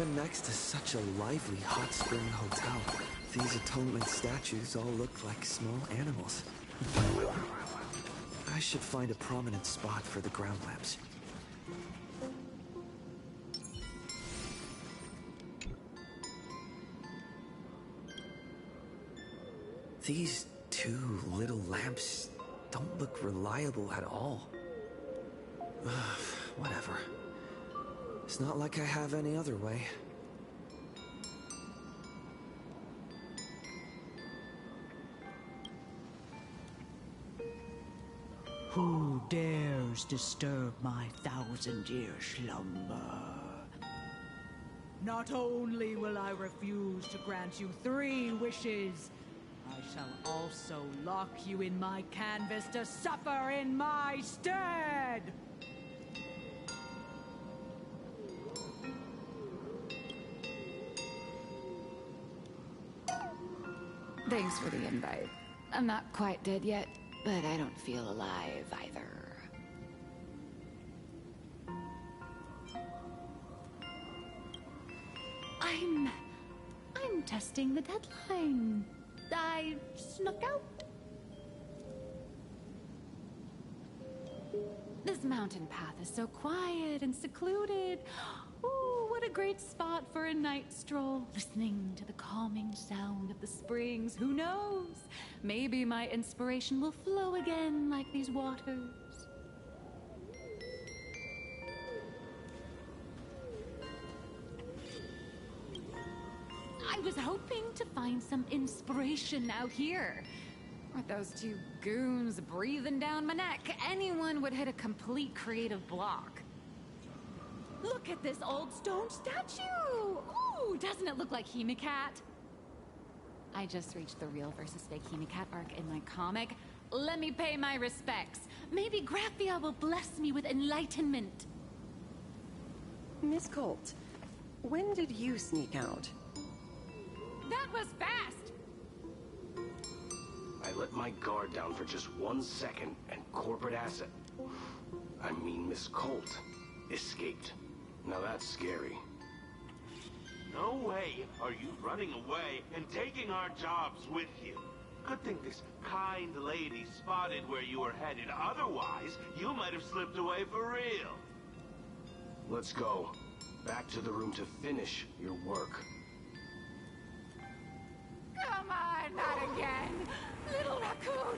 Even next to such a lively hot spring hotel, these atonement statues all look like small animals. I should find a prominent spot for the ground lamps. These two little lamps don't look reliable at all. Whatever. It's not like I have any other way. Who dares disturb my 1,000-year slumber? Not only will I refuse to grant you 3 wishes, I shall also lock you in my canvas to suffer in my stead! Thanks for the invite. I'm not quite dead yet, but I don't feel alive either. I'm testing the deadline. I snuck out. This mountain path is so quiet and secluded. Ooh, what a great spot for a night stroll. Listening to the calming sound of the springs. Who knows? Maybe my inspiration will flow again like these waters. I was hoping to find some inspiration out here. With those 2 goons breathing down my neck, anyone would hit a complete creative block. Look at this old stone statue! Ooh, doesn't it look like Hemicat? I just reached the real versus fake Hemicat arc in my comic. Let me pay my respects. Maybe Graphia will bless me with enlightenment. Miss Colt, when did you sneak out? That was fast! I let my guard down for just 1 second, and corporate asset, I mean Miss Colt, escaped. Now that's scary. No way are you running away and taking our jobs with you. Good thing this kind lady spotted where you were headed. Otherwise, you might have slipped away for real. Let's go. Back to the room to finish your work. Come on, not again! Little raccoon!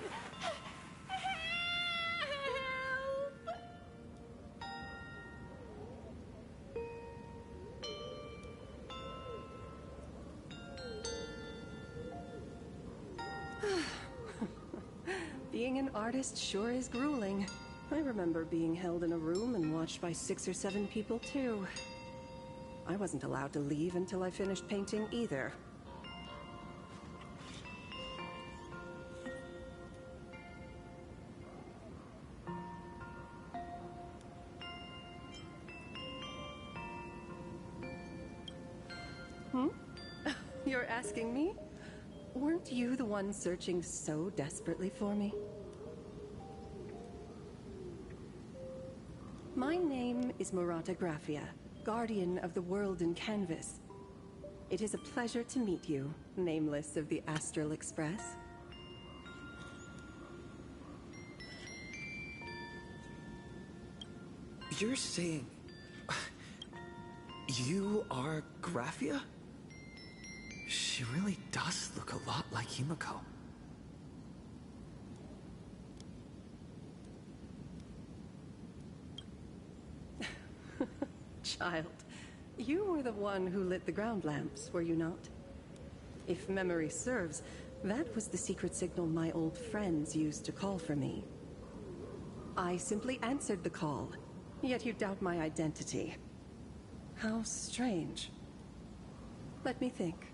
Being an artist sure is grueling. I remember being held in a room and watched by 6 or 7 people too. I wasn't allowed to leave until I finished painting either. You're asking me? Weren't you the one searching so desperately for me? My name is Murata Graphia, guardian of the world in canvas. It is a pleasure to meet you, nameless of the Astral Express. You're saying... you are Graphia? She really does look a lot like Himiko. Child, you were the one who lit the ground lamps, were you not? If memory serves, that was the secret signal my old friends used to call for me. I simply answered the call, yet you doubt my identity. How strange. Let me think.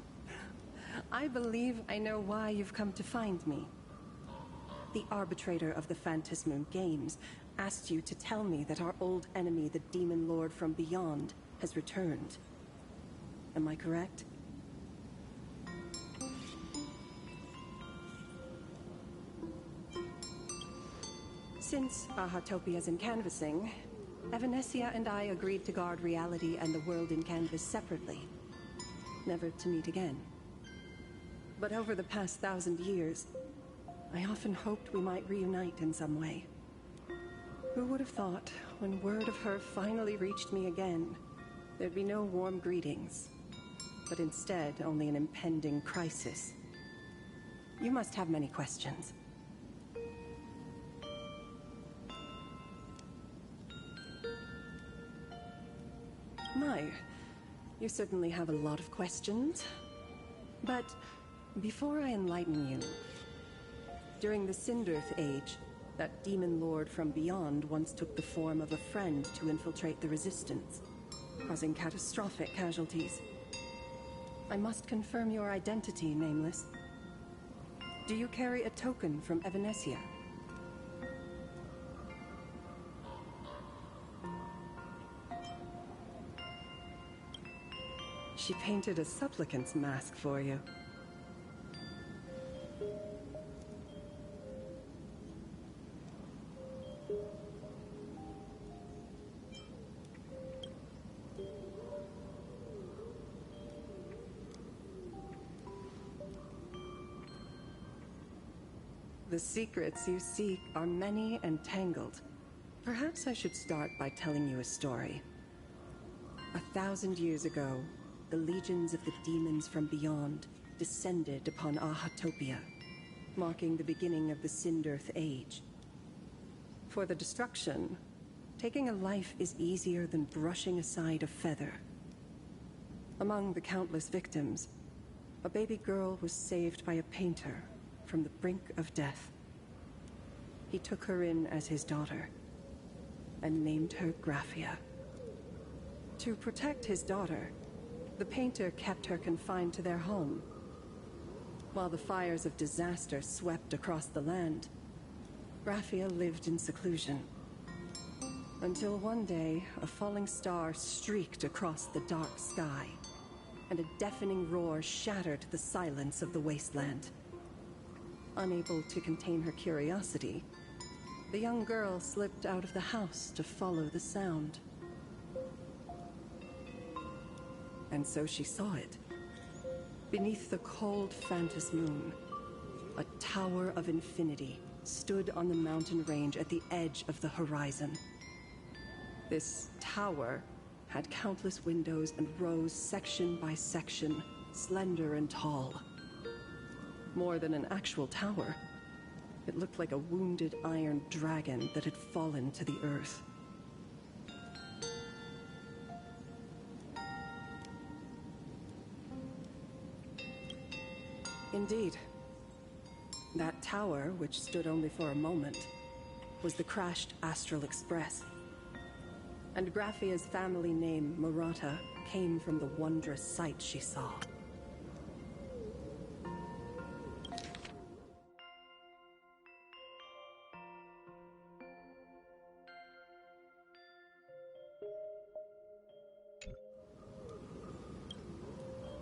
I believe I know why you've come to find me. The arbitrator of the Phantasmoon Games asked you to tell me that our old enemy, the Demon Lord from Beyond, has returned. Am I correct? Since Ahatopia's in canvassing, Evanesia and I agreed to guard reality and the world in canvas separately, never to meet again. But over the past 1,000 years, I often hoped we might reunite in some way. Who would have thought, when word of her finally reached me again, there'd be no warm greetings, but instead only an impending crisis. You must have many questions. My, you certainly have a lot of questions. But before I enlighten you, during the Cinderth Age, that demon lord from beyond once took the form of a friend to infiltrate the Resistance, causing catastrophic casualties. I must confirm your identity, Nameless. Do you carry a token from Evanesia? She painted a supplicant's mask for you. The secrets you seek are many and tangled. Perhaps I should start by telling you a story. 1,000 years ago, the legions of the demons from beyond descended upon Ahatopia, marking the beginning of the Cinderth Age. For the destruction, taking a life is easier than brushing aside a feather. Among the countless victims, a baby girl was saved by a painter from the brink of death. He took her in as his daughter and named her Graphia. To protect his daughter, the painter kept her confined to their home. While the fires of disaster swept across the land, Graphia lived in seclusion. Until one day, a falling star streaked across the dark sky, and a deafening roar shattered the silence of the wasteland. Unable to contain her curiosity, the young girl slipped out of the house to follow the sound. And so she saw it. Beneath the cold Phantas moon, a tower of infinity stood on the mountain range at the edge of the horizon. This tower had countless windows and rose section by section, slender and tall. More than an actual tower, it looked like a wounded iron dragon that had fallen to the earth. Indeed. That tower, which stood only for a moment, was the crashed Astral Express. And Graphia's family name, Murata, came from the wondrous sight she saw.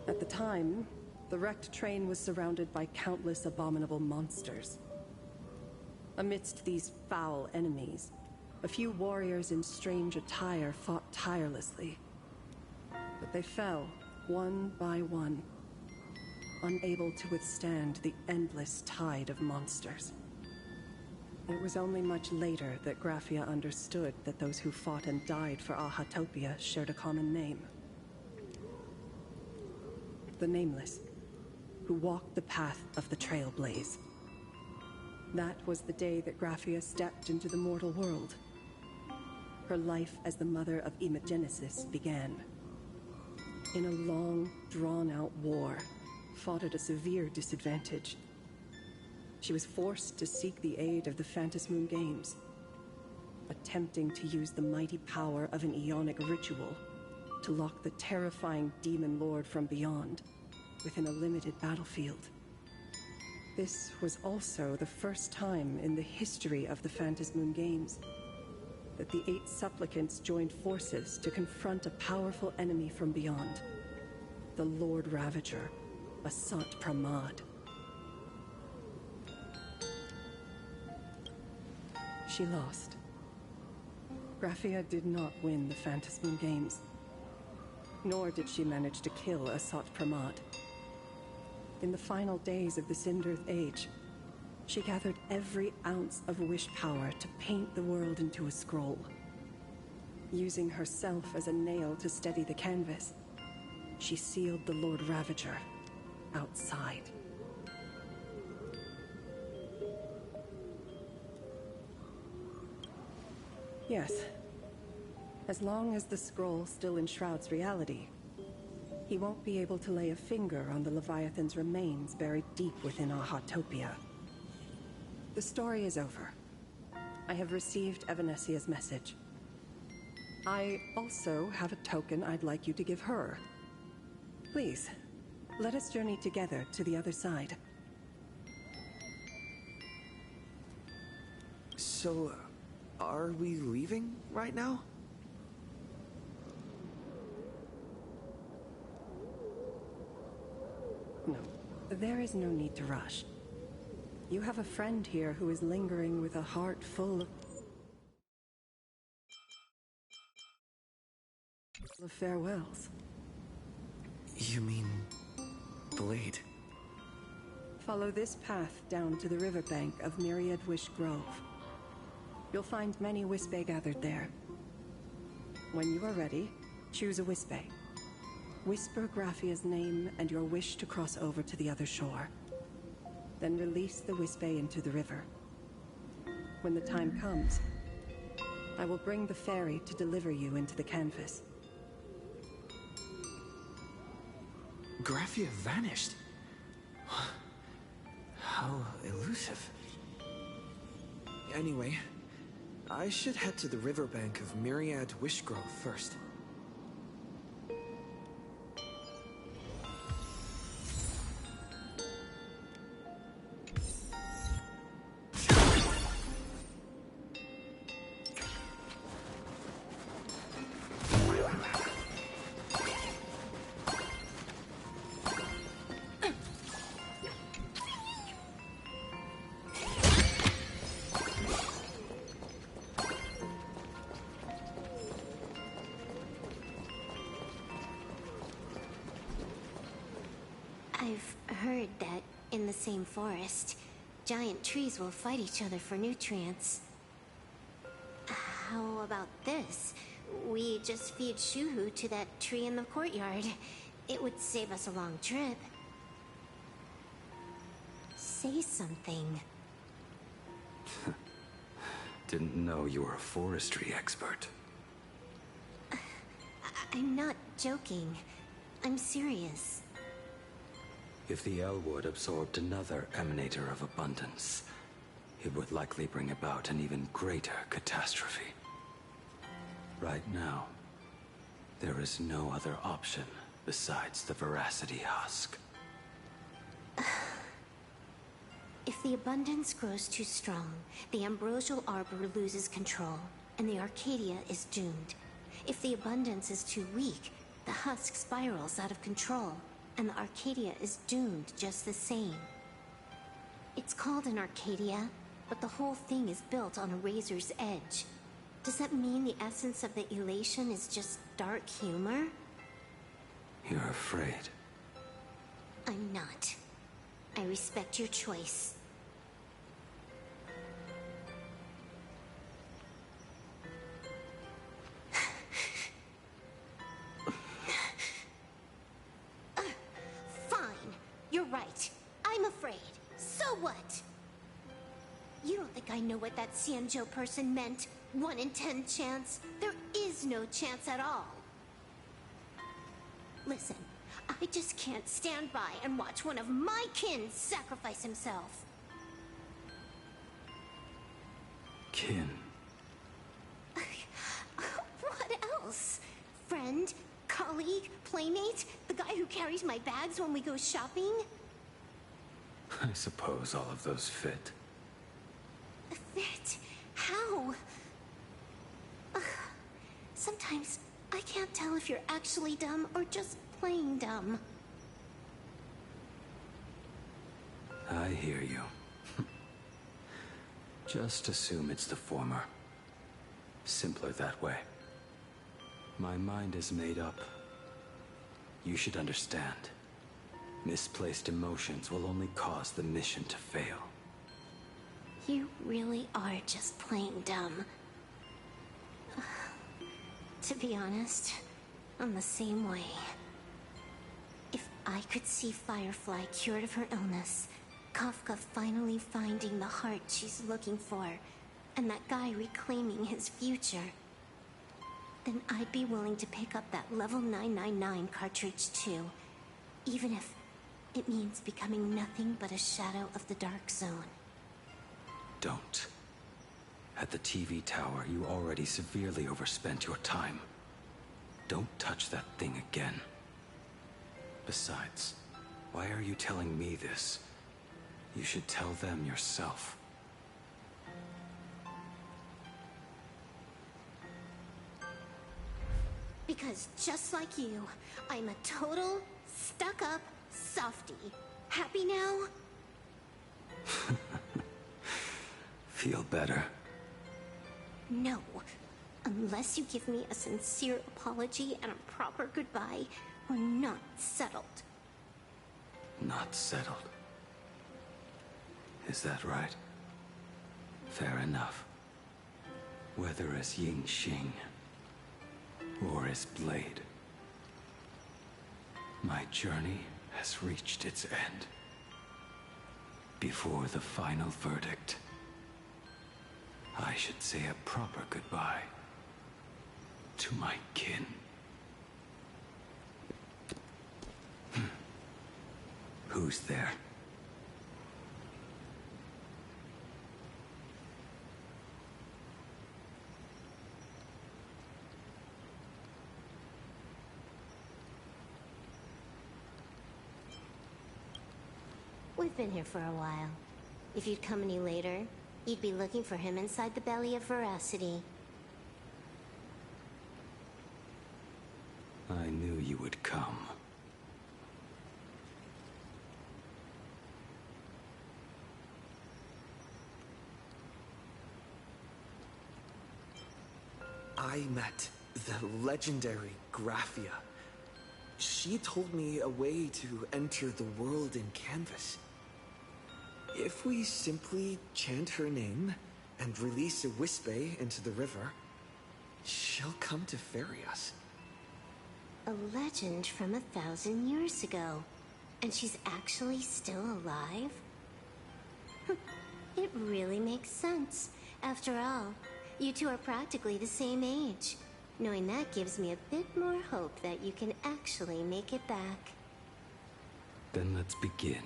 At the time, the wrecked train was surrounded by countless abominable monsters. Amidst these foul enemies, a few warriors in strange attire fought tirelessly. But they fell, one by one, unable to withstand the endless tide of monsters. It was only much later that Graphia understood that those who fought and died for Ahatopia shared a common name. The Nameless, who walked the path of the Trailblaze. That was the day that Graphia stepped into the mortal world. Her life as the mother of Imogenesis began. In a long, drawn-out war, fought at a severe disadvantage. She was forced to seek the aid of the Phantas Moon Games, attempting to use the mighty power of an Ionic ritual to lock the terrifying demon lord from beyond within a limited battlefield. This was also the first time in the history of the Phantas Moon Games that the 8 supplicants joined forces to confront a powerful enemy from beyond, the Lord Ravager, Asant Pramad. She lost. Graphia did not win the Phantasmal Games, nor did she manage to kill Asat Pramat. In the final days of the Cinderth Age, she gathered every ounce of wish power to paint the world into a scroll. Using herself as a nail to steady the canvas, she sealed the Lord Ravager outside. Yes. As long as the scroll still enshrouds reality, he won't be able to lay a finger on the Leviathan's remains buried deep within our Hotopia. The story is over. I have received Evanesia's message. I also have a token I'd like you to give her. Please, let us journey together to the other side. So, are we leaving right now? No, there is no need to rush. You have a friend here who is lingering with a heart full of farewells. You mean... Blade? Follow this path down to the riverbank of Myriad Wish Grove. You'll find many Wispe gathered there. When you are ready, choose a Wispe. Whisper Graphia's name and your wish to cross over to the other shore. Then release the Wispe into the river. When the time comes, I will bring the ferry to deliver you into the canvas. Graphia vanished. How elusive. Anyway, I should head to the riverbank of Myriad Wishgrove first. I've heard that in the same forest, giant trees will fight each other for nutrients. How about this? We just feed Shuhu to that tree in the courtyard. It would save us a long trip. Say something. Didn't know you were a forestry expert. I'm not joking. I'm serious. If the Elwood absorbed another emanator of abundance, it would likely bring about an even greater catastrophe. Right now, there is no other option besides the Veracity Husk. If the abundance grows too strong, the Ambrosial Arbor loses control, and the Arcadia is doomed. If the abundance is too weak, the husk spirals out of control, and the Arcadia is doomed just the same. It's called an Arcadia, but the whole thing is built on a razor's edge. Does that mean the essence of the elation is just dark humor? You're afraid. I'm not. I respect your choice. Fine. You're right. I'm afraid. So what? You don't think I know what that Xianzhou person meant? 1 in 10 chance? There is no chance at all. Listen, I just can't stand by and watch one of my kin sacrifice himself. Kin. What else? Friend? Colleague? Playmate? The guy who carries my bags when we go shopping? I suppose all of those fit. Fit? How? Sometimes I can't tell if you're actually dumb or just plain dumb. I hear you. Just assume it's the former. Simpler that way. My mind is made up. You should understand. Misplaced emotions will only cause the mission to fail. You really are just plain dumb. To be honest, I'm the same way. If I could see Firefly cured of her illness, Kafka finally finding the heart she's looking for, and that guy reclaiming his future, then I'd be willing to pick up that level 999 cartridge too, even if it means becoming nothing but a shadow of the Dark Zone. Don't. At the TV tower, you already severely overspent your time. Don't touch that thing again. Besides, why are you telling me this? You should tell them yourself. Because just like you, I'm a total, stuck-up softie. Happy now? Feel better? No. Unless you give me a sincere apology and a proper goodbye, we're not settled. Not settled. Is that right? Fair enough. Whether as Ying Xing or as Blade, my journey has reached its end. Before the final verdict, I should say a proper goodbye to my kin. Who's there? We've been here for a while. If you'd come any later, you'd be looking for him inside the belly of Veracity. I knew you would come. I met the legendary Graphia. She told me a way to enter the world in Canvas. If we simply chant her name and release a Wispe into the river, she'll come to ferry us. A legend from 1,000 years ago. And she's actually still alive? It really makes sense. After all, you two are practically the same age. Knowing that gives me a bit more hope that you can actually make it back. Then let's begin.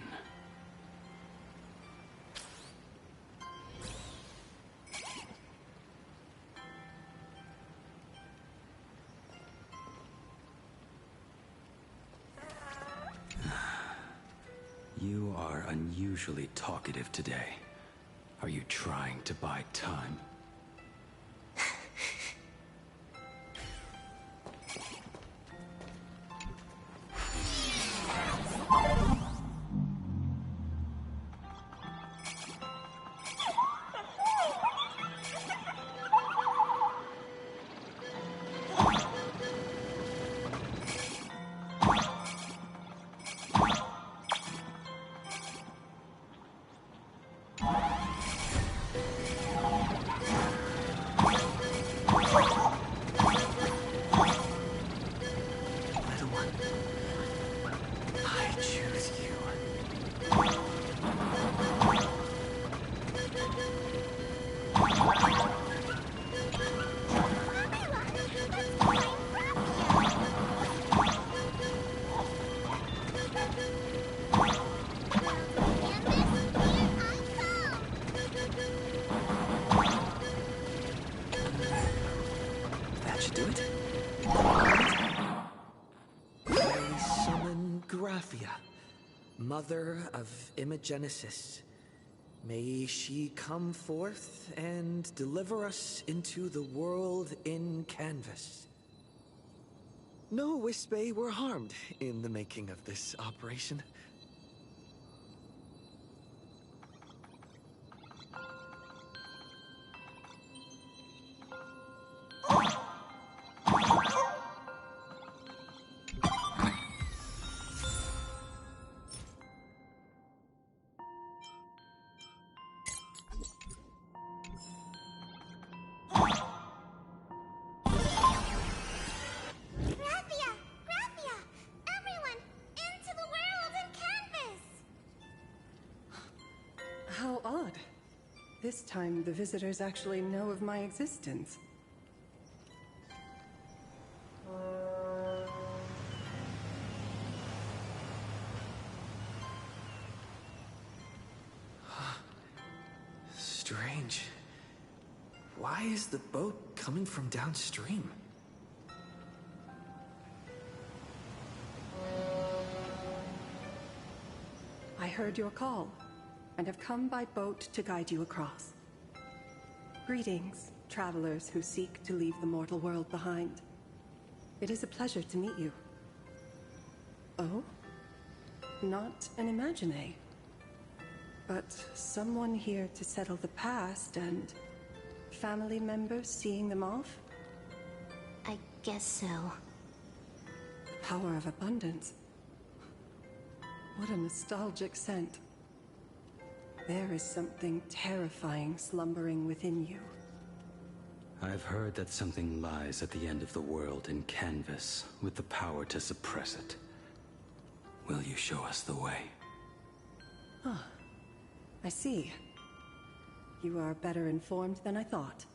You are unusually talkative today. Are you trying to buy time? Little one, I choose you. That should do it. I summon Graphia, mother of Imogenesis. May she come forth and deliver us into the world in Canvas. No Wispe were harmed in the making of this operation. This time, the visitors actually know of my existence. Strange. Why is the boat coming from downstream? I heard your call, and have come by boat to guide you across. Greetings, travelers who seek to leave the mortal world behind. It is a pleasure to meet you. Oh? Not an Imagine, but someone here to settle the past and family members seeing them off? I guess so. The power of abundance. What a nostalgic scent. There is something terrifying slumbering within you. I've heard that something lies at the end of the world in canvas with the power to suppress it. Will you show us the way? Ah, I see. You are better informed than I thought.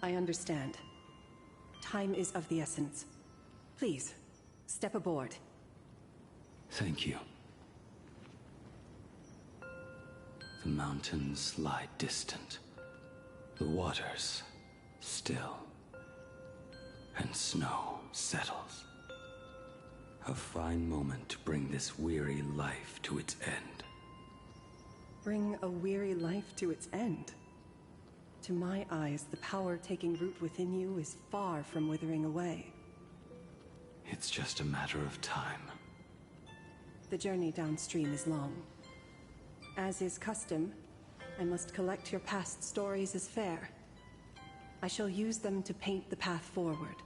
I understand. Time is of the essence. Please, step aboard. Thank you. The mountains lie distant. The waters still. And snow settles. A fine moment to bring this weary life to its end. Bring a weary life to its end? To my eyes, the power taking root within you is far from withering away. It's just a matter of time. The journey downstream is long. As is custom, I must collect your past stories as fair. I shall use them to paint the path forward,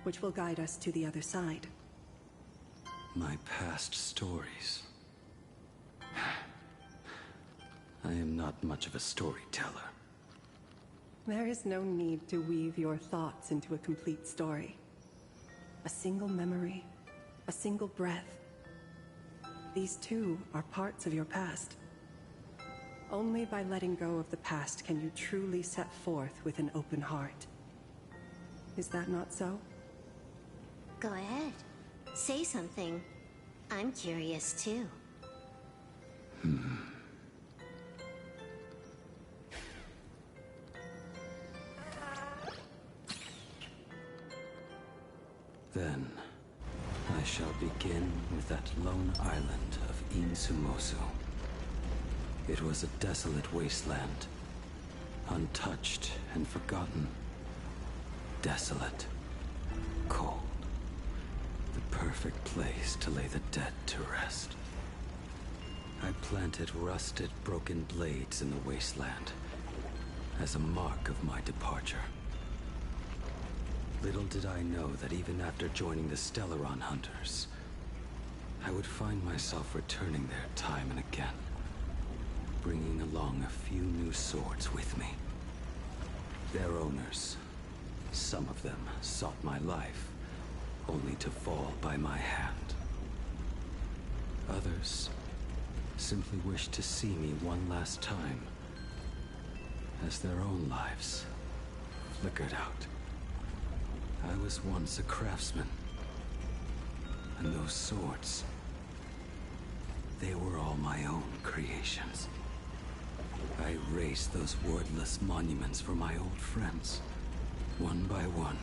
which will guide us to the other side. My past stories. I am not much of a storyteller. There is no need to weave your thoughts into a complete story. A single memory, a single breath. These too are parts of your past. Only by letting go of the past can you truly set forth with an open heart. Is that not so? Go ahead. Say something. I'm curious too. Then, I shall begin with that lone island of Insumosu. It was a desolate wasteland, untouched and forgotten. Desolate, cold. The perfect place to lay the dead to rest. I planted rusted, broken blades in the wasteland as a mark of my departure. Little did I know that even after joining the Stellaron Hunters, I would find myself returning there time and again, bringing along a few new swords with me. Their owners, some of them sought my life, only to fall by my hand. Others simply wished to see me one last time, as their own lives flickered out. I was once a craftsman, and those swords, they were all my own creations. I raised those wordless monuments for my old friends, one by one,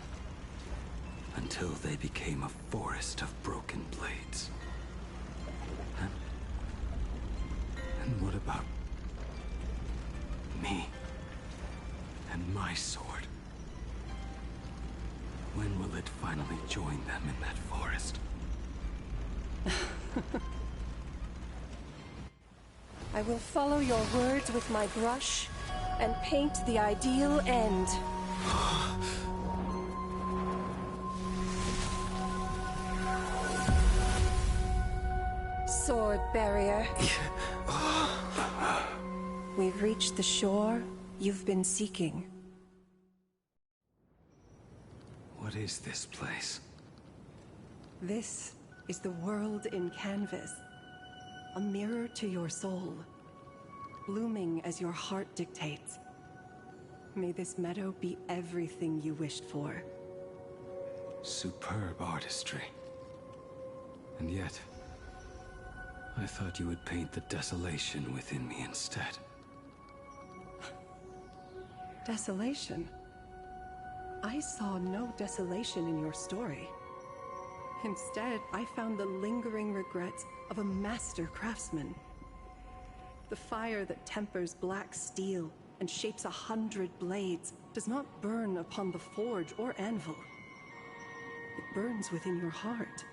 until they became a forest of broken blades. And what about me and my sword? When will it finally join them in that forest? I will follow your words with my brush and paint the ideal end. Sword barrier. We've reached the shore you've been seeking. What is this place? This is the world in canvas. A mirror to your soul. blooming as your heart dictates. May this meadow be everything you wished for. Superb artistry. And yet, I thought you would paint the desolation within me instead. Desolation? I saw no desolation in your story. Instead, I found the lingering regrets of a master craftsman. The fire that tempers black steel and shapes 100 blades does not burn upon the forge or anvil. It burns within your heart.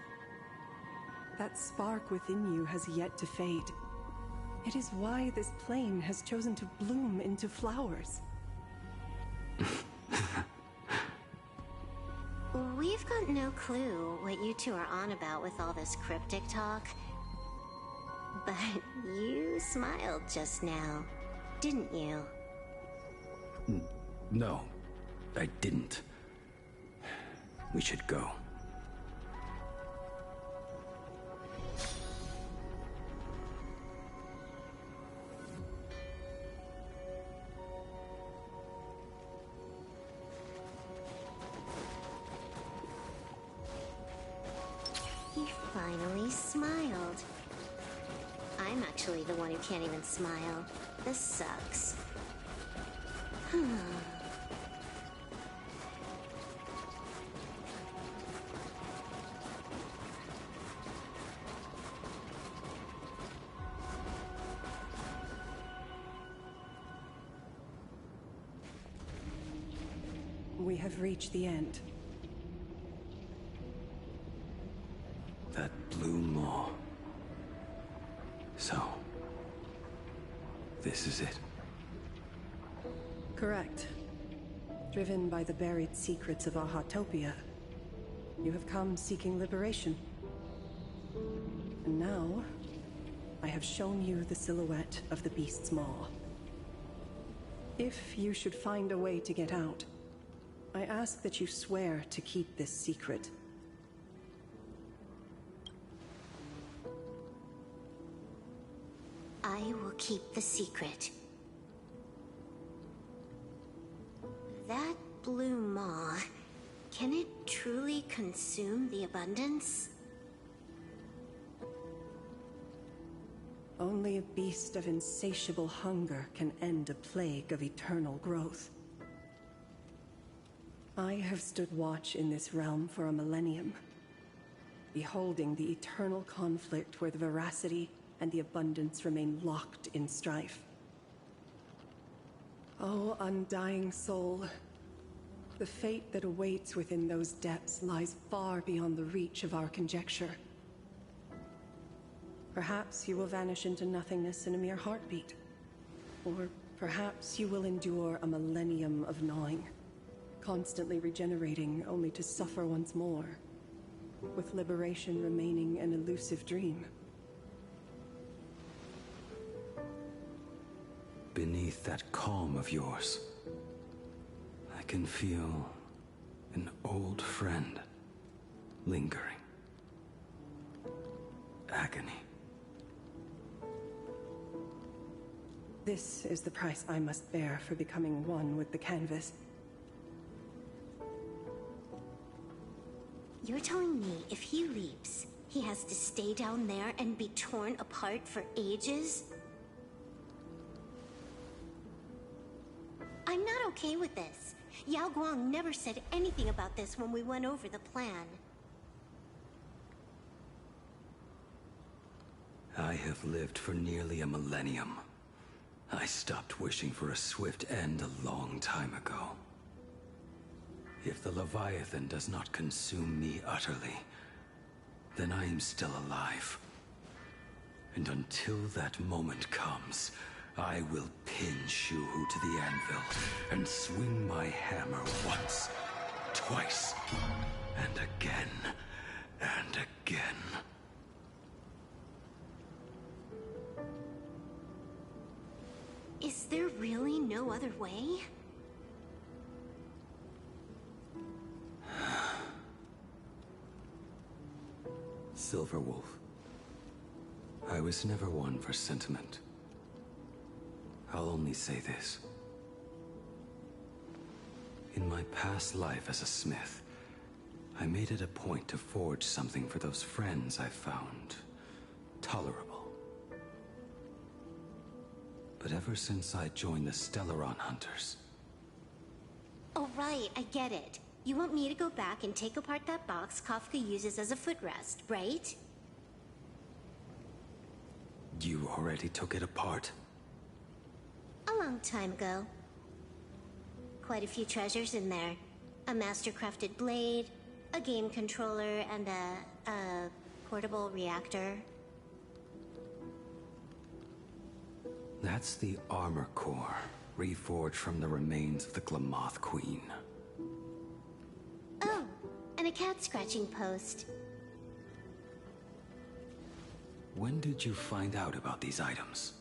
That spark within you has yet to fade. It is why this plane has chosen to bloom into flowers. We've got no clue what you two are on about with all this cryptic talk. But you smiled just now, didn't you? No, I didn't. We should go. He finally smiled. I'm actually the one who can't even smile. This sucks. We have reached the end. That blue maw. So, this is it. Correct. Driven by the buried secrets of Ahatopia, you have come seeking liberation. And now, I have shown you the silhouette of the beast's maw. If you should find a way to get out, I ask that you swear to keep this secret. I will keep the secret. That blue maw, can it truly consume the abundance? Only a beast of insatiable hunger can end a plague of eternal growth. I have stood watch in this realm for a millennium, beholding the eternal conflict where the veracity and the abundance remain locked in strife. Oh, undying soul, the fate that awaits within those depths lies far beyond the reach of our conjecture. Perhaps you will vanish into nothingness in a mere heartbeat. Or perhaps you will endure a millennium of gnawing, constantly regenerating only to suffer once more, with liberation remaining an elusive dream. Beneath that calm of yours, I can feel an old friend lingering. Agony. This is the price I must bear for becoming one with the canvas. You're telling me if he leaps, he has to stay down there and be torn apart for ages? I'm not okay with this. Yao Guang never said anything about this when we went over the plan. I have lived for nearly a millennium. I stopped wishing for a swift end a long time ago. If the Leviathan does not consume me utterly, then I am still alive. And until that moment comes, I will pin Shuhu to the anvil and swing my hammer once, twice, and again, and again. Is there really no other way? Silverwolf. I was never one for sentiment. I'll only say this. In my past life as a smith, I made it a point to forge something for those friends I found tolerable. But ever since I joined the Stellaron Hunters... Oh right, I get it. You want me to go back and take apart that box Kafka uses as a footrest, right? You already took it apart? A long time ago. Quite a few treasures in there. A master-crafted blade, a game controller, and a portable reactor. That's the armor core, reforged from the remains of the Glamoth Queen. Oh, and a cat-scratching post. When did you find out about these items?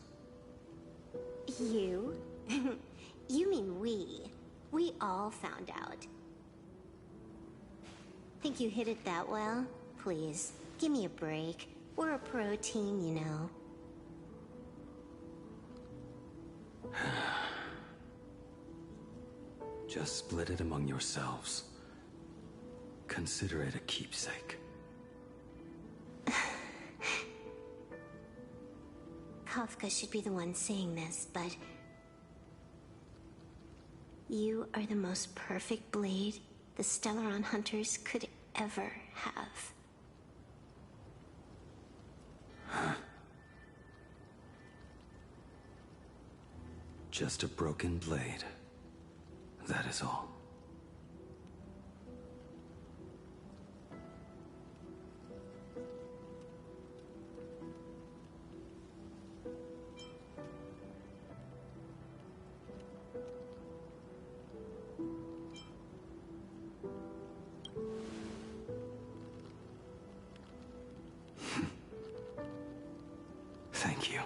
You? You mean we. We all found out. Think you hid it that well? Please, give me a break. We're a pro team, you know. Just split it among yourselves. Consider it a keepsake. Kafka should be the one saying this, but... You are the most perfect blade the Stellaron Hunters could ever have. Just a broken blade. That is all. Thank you.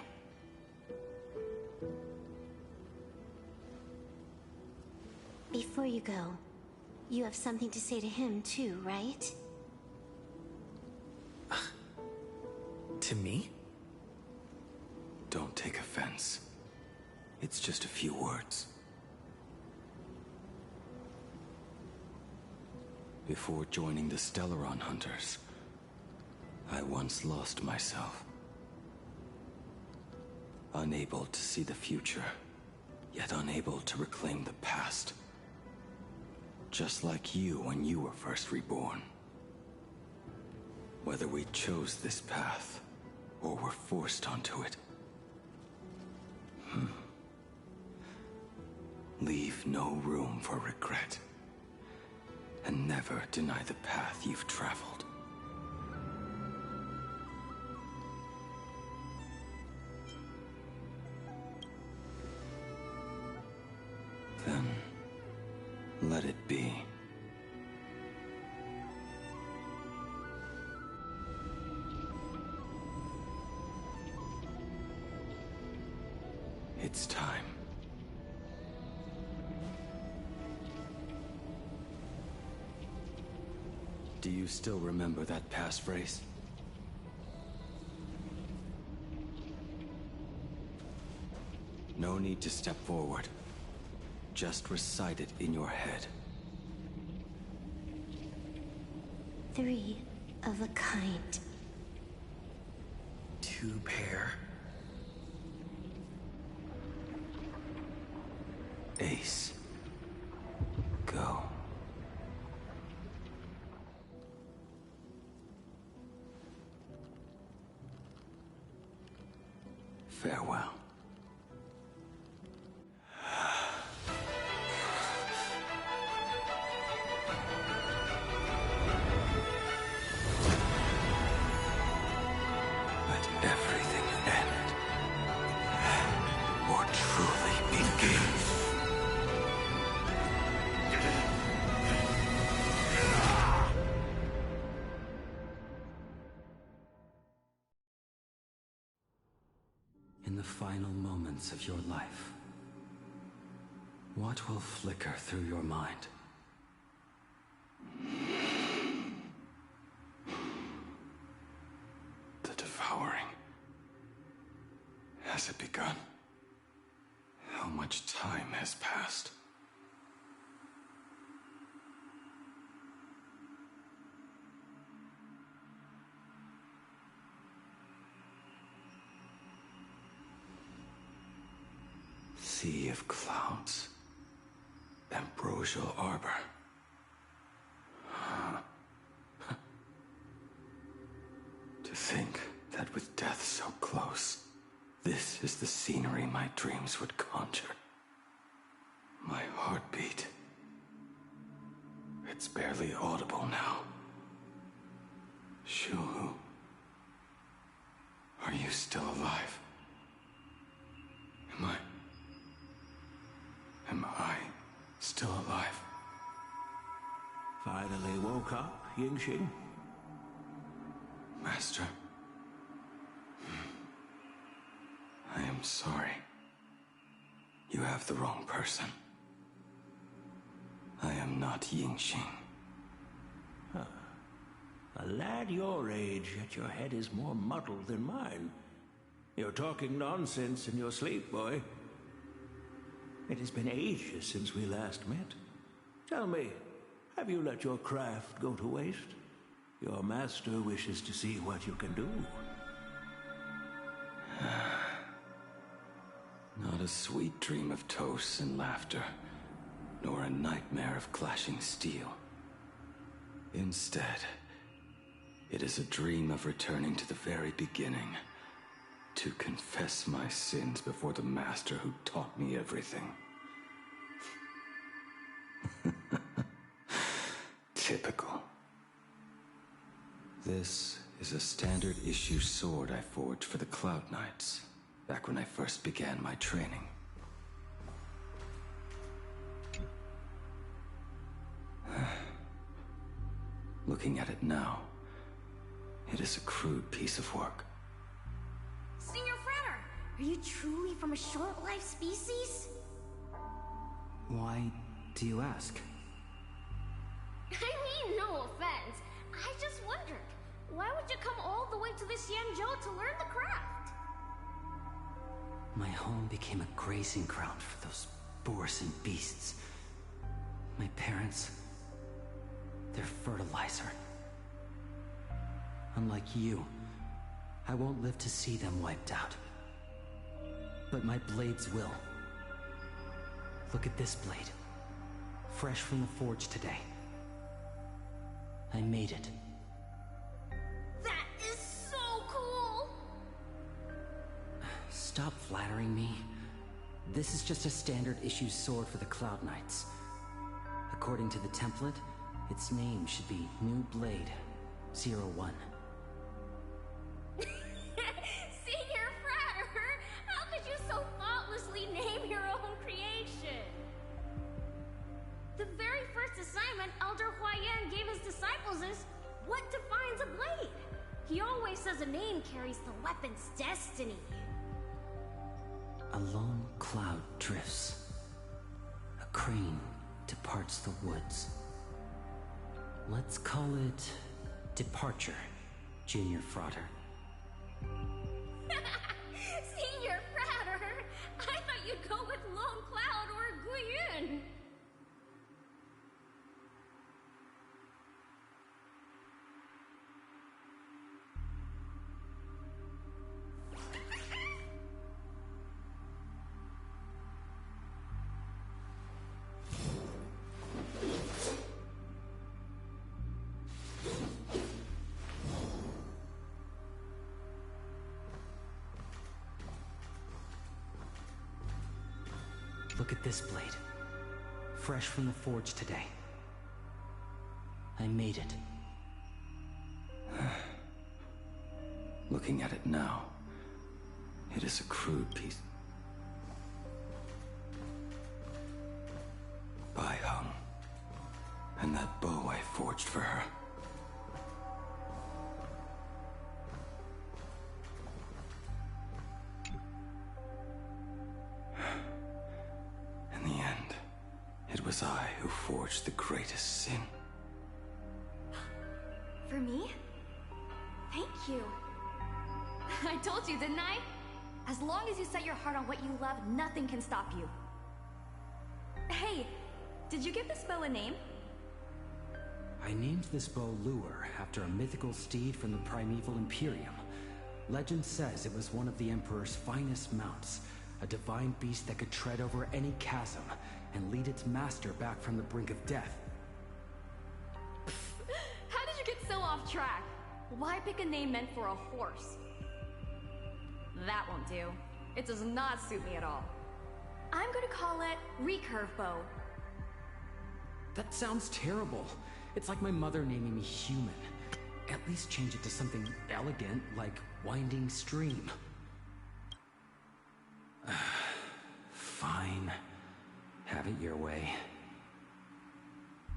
Before you go, you have something to say to him too, right? To me? Don't take offense. It's just a few words. Before joining the Stellaron Hunters, I once lost myself. Unable to see the future, yet unable to reclaim the past. Just like you when you were first reborn. Whether we chose this path, or were forced onto it. Leave no room for regret. And never deny the path you've traveled. Then, let it be. It's time. Do you still remember that passphrase? No need to step forward. Just recite it in your head. 3 of a kind. 2 pair. Ace. Go. Farewell. Let everything end, or truly begin. In the final moments of your life, what will flicker through your mind? The devouring. Has it begun? much time has passed. Sea of clouds. Ambrosial arbor. To think that with death so close, this is the scenery my dreams would conjure. My heartbeat. It's barely audible now. Shuhu. Are you still alive? Am I still alive? Finally woke up, Yingxing? Master. I am sorry. You have the wrong person. I am not Yingxing. A lad your age, yet your head is more muddled than mine. You're talking nonsense in your sleep, boy. It has been ages since we last met. Tell me, have you let your craft go to waste? Your master wishes to see what you can do. Not a sweet dream of toasts and laughter, nor a nightmare of clashing steel. Instead, it is a dream of returning to the very beginning, to confess my sins before the master who taught me everything. Typical. This is a standard issue sword I forged for the Cloud Knights, back when I first began my training. Looking at it now, it is a crude piece of work. Senior Frater, are you truly from a short-lived species? Why do you ask? I mean, no offense. I just wondered, why would you come all the way to this Yanzhou to learn the craft? My home became a grazing ground for those boars and beasts. My parents, they're fertilizer. Unlike you, I won't live to see them wiped out. But my blades will. Look at this blade. Fresh from the forge today. I made it. That is so cool! Stop flattering me. This is just a standard issue sword for the Cloud Knights. According to the template, its name should be New Blade 01. Senior Frater, how could you so thoughtlessly name your own creation? The very first assignment Elder Huayan gave his disciples is what defines a blade. He always says a name carries the weapon's destiny. A lone cloud drifts. A crane departs the woods. Let's call it Departure, Junior Frater. Senior Frater, I thought you'd go with Lone Cloud or Guiyun. Look at this blade. Fresh from the forge today. I made it. Looking at it now, it is a crude piece. Bai Hung. And that bow I forged for her. In the end, it was I who forged the greatest sin. For me? Thank you. I told you, didn't I? As long as you set your heart on what you love, nothing can stop you. Hey, did you give this bow a name? I named this bow Lure after a mythical steed from the primeval Imperium. Legend says it was one of the Emperor's finest mounts, a divine beast that could tread over any chasm and lead its master back from the brink of death. How did you get so off track? Why pick a name meant for a horse? That won't do. It does not suit me at all. I'm gonna call it Recurve Bow. That sounds terrible. It's like my mother naming me Human. At least change it to something elegant, like Winding Stream. Fine. Have it your way.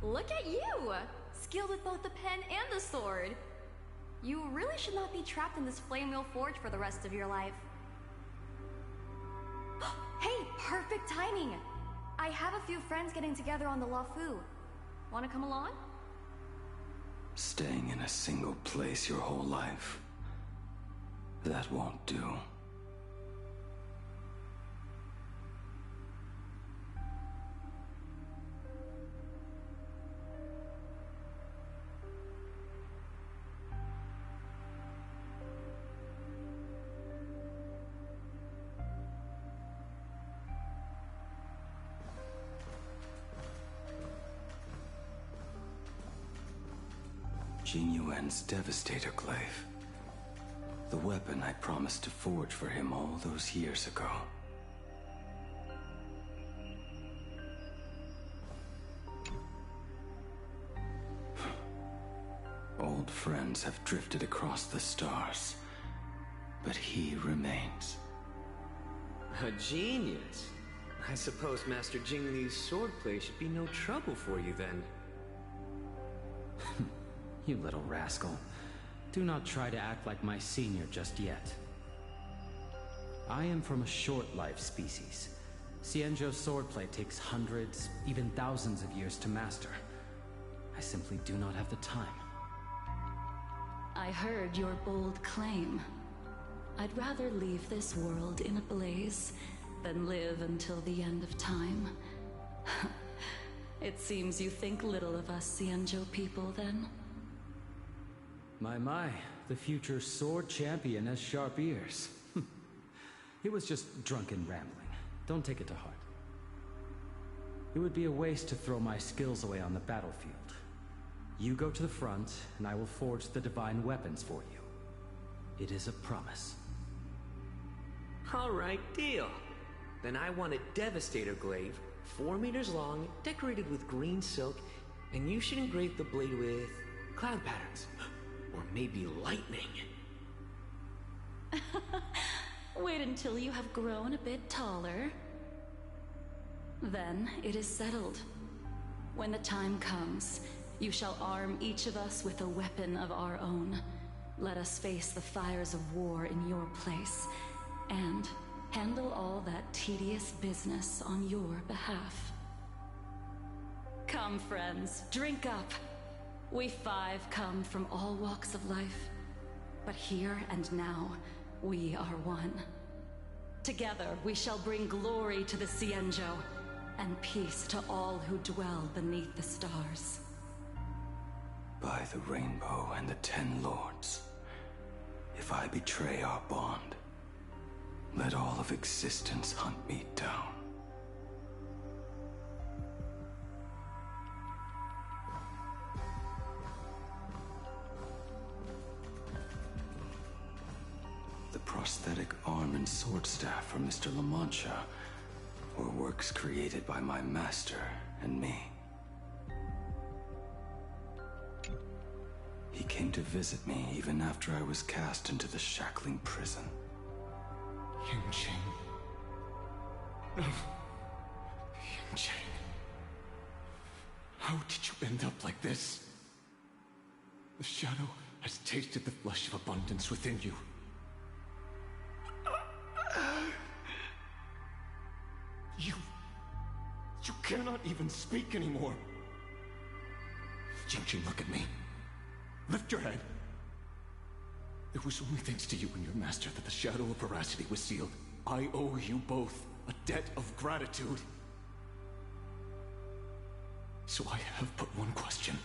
Look at you! Skilled with both the pen and the sword. You really should not be trapped in this flame wheel forge for the rest of your life. Hey, perfect timing! I have a few friends getting together on the Lafu. Wanna come along? Staying in a single place your whole life. That won't do. Jing Yuan's Devastator Glaive. The weapon I promised to forge for him all those years ago. Old friends have drifted across the stars, but he remains. A genius. I suppose Master Jing Li's swordplay should be no trouble for you then. You little rascal. Do not try to act like my senior just yet. I am from a short-life species. Xianzhou's swordplay takes hundreds, even thousands of years to master. I simply do not have the time. I heard your bold claim. I'd rather leave this world in a blaze than live until the end of time. It seems you think little of us Xianzhou people, then? My, the future sword champion has sharp ears. It was just drunken rambling. Don't take it to heart. It would be a waste to throw my skills away on the battlefield. You go to the front, and I will forge the divine weapons for you. It is a promise. All right, deal. Then I want a Devastator Glaive, 4 meters long, decorated with green silk, and you should engrave the blade with cloud patterns. Or maybe lightning. Wait until you have grown a bit taller. Then it is settled. When the time comes, you shall arm each of us with a weapon of our own. Let us face the fires of war in your place, and handle all that tedious business on your behalf. Come, friends, drink up. We 5 come from all walks of life, but here and now, we are one. Together, we shall bring glory to the Xianzhou, and peace to all who dwell beneath the stars. By the rainbow and the 10 lords, if I betray our bond, let all of existence hunt me down. The prosthetic arm and sword staff from Mr. La Mancha were works created by my master and me. He came to visit me even after I was cast into the shackling prison. Yunjing. No. Yunjing. How did you end up like this? The shadow has tasted the flesh of abundance within you. You cannot even speak anymore. Jingjing, look at me. Lift your head. It was only thanks to you and your master that the shadow of veracity was sealed. I owe you both a debt of gratitude. So I have but one question.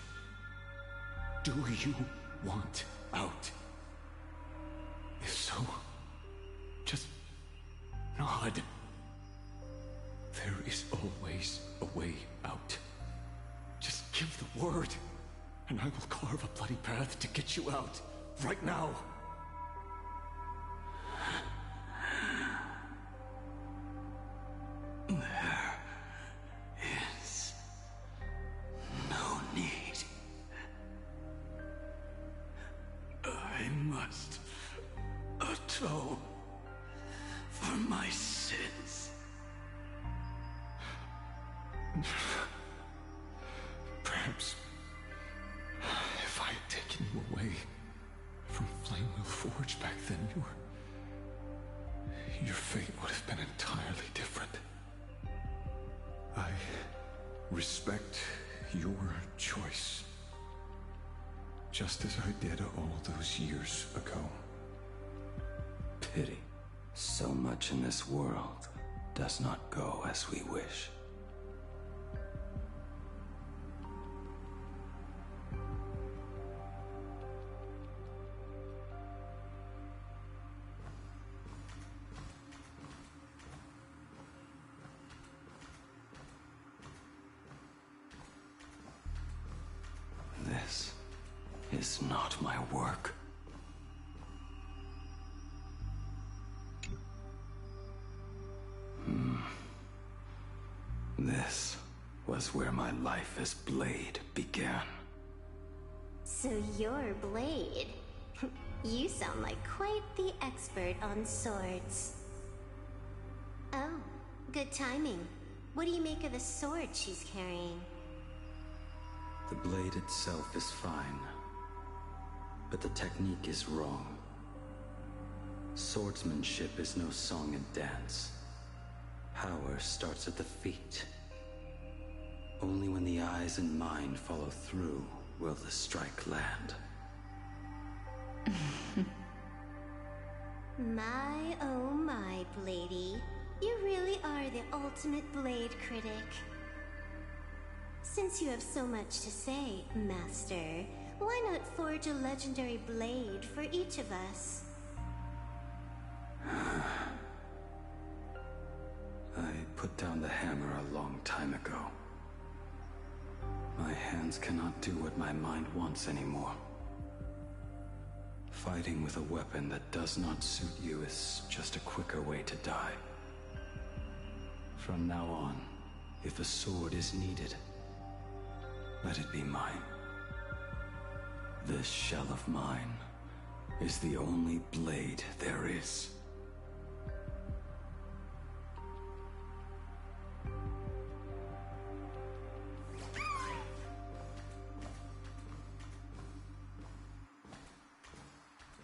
Do you want out? If so, just nod. There is always a way out. Just give the word, and I will carve a bloody path to get you out, right now. There is no need. I must atone for my sins. Perhaps if I had taken you away from Flamewheel Forge back then, your fate would have been entirely different. I respect your choice, just as I did all those years ago. Pity. So much in this world does not go as we wish. This is not my work. This was where my life as Blade began. So you're Blade. You sound like quite the expert on swords. Oh, good timing. What do you make of the sword she's carrying? The blade itself is fine, but the technique is wrong. Swordsmanship is no song and dance. Power starts at the feet. Only when the eyes and mind follow through will the strike land. My, oh my, Bladey. You really are the ultimate blade critic. Since you have so much to say, Master, why not forge a legendary blade for each of us? I put down the hammer a long time ago. My hands cannot do what my mind wants anymore. Fighting with a weapon that does not suit you is just a quicker way to die. From now on, if a sword is needed, let it be mine. This shell of mine is the only blade there is.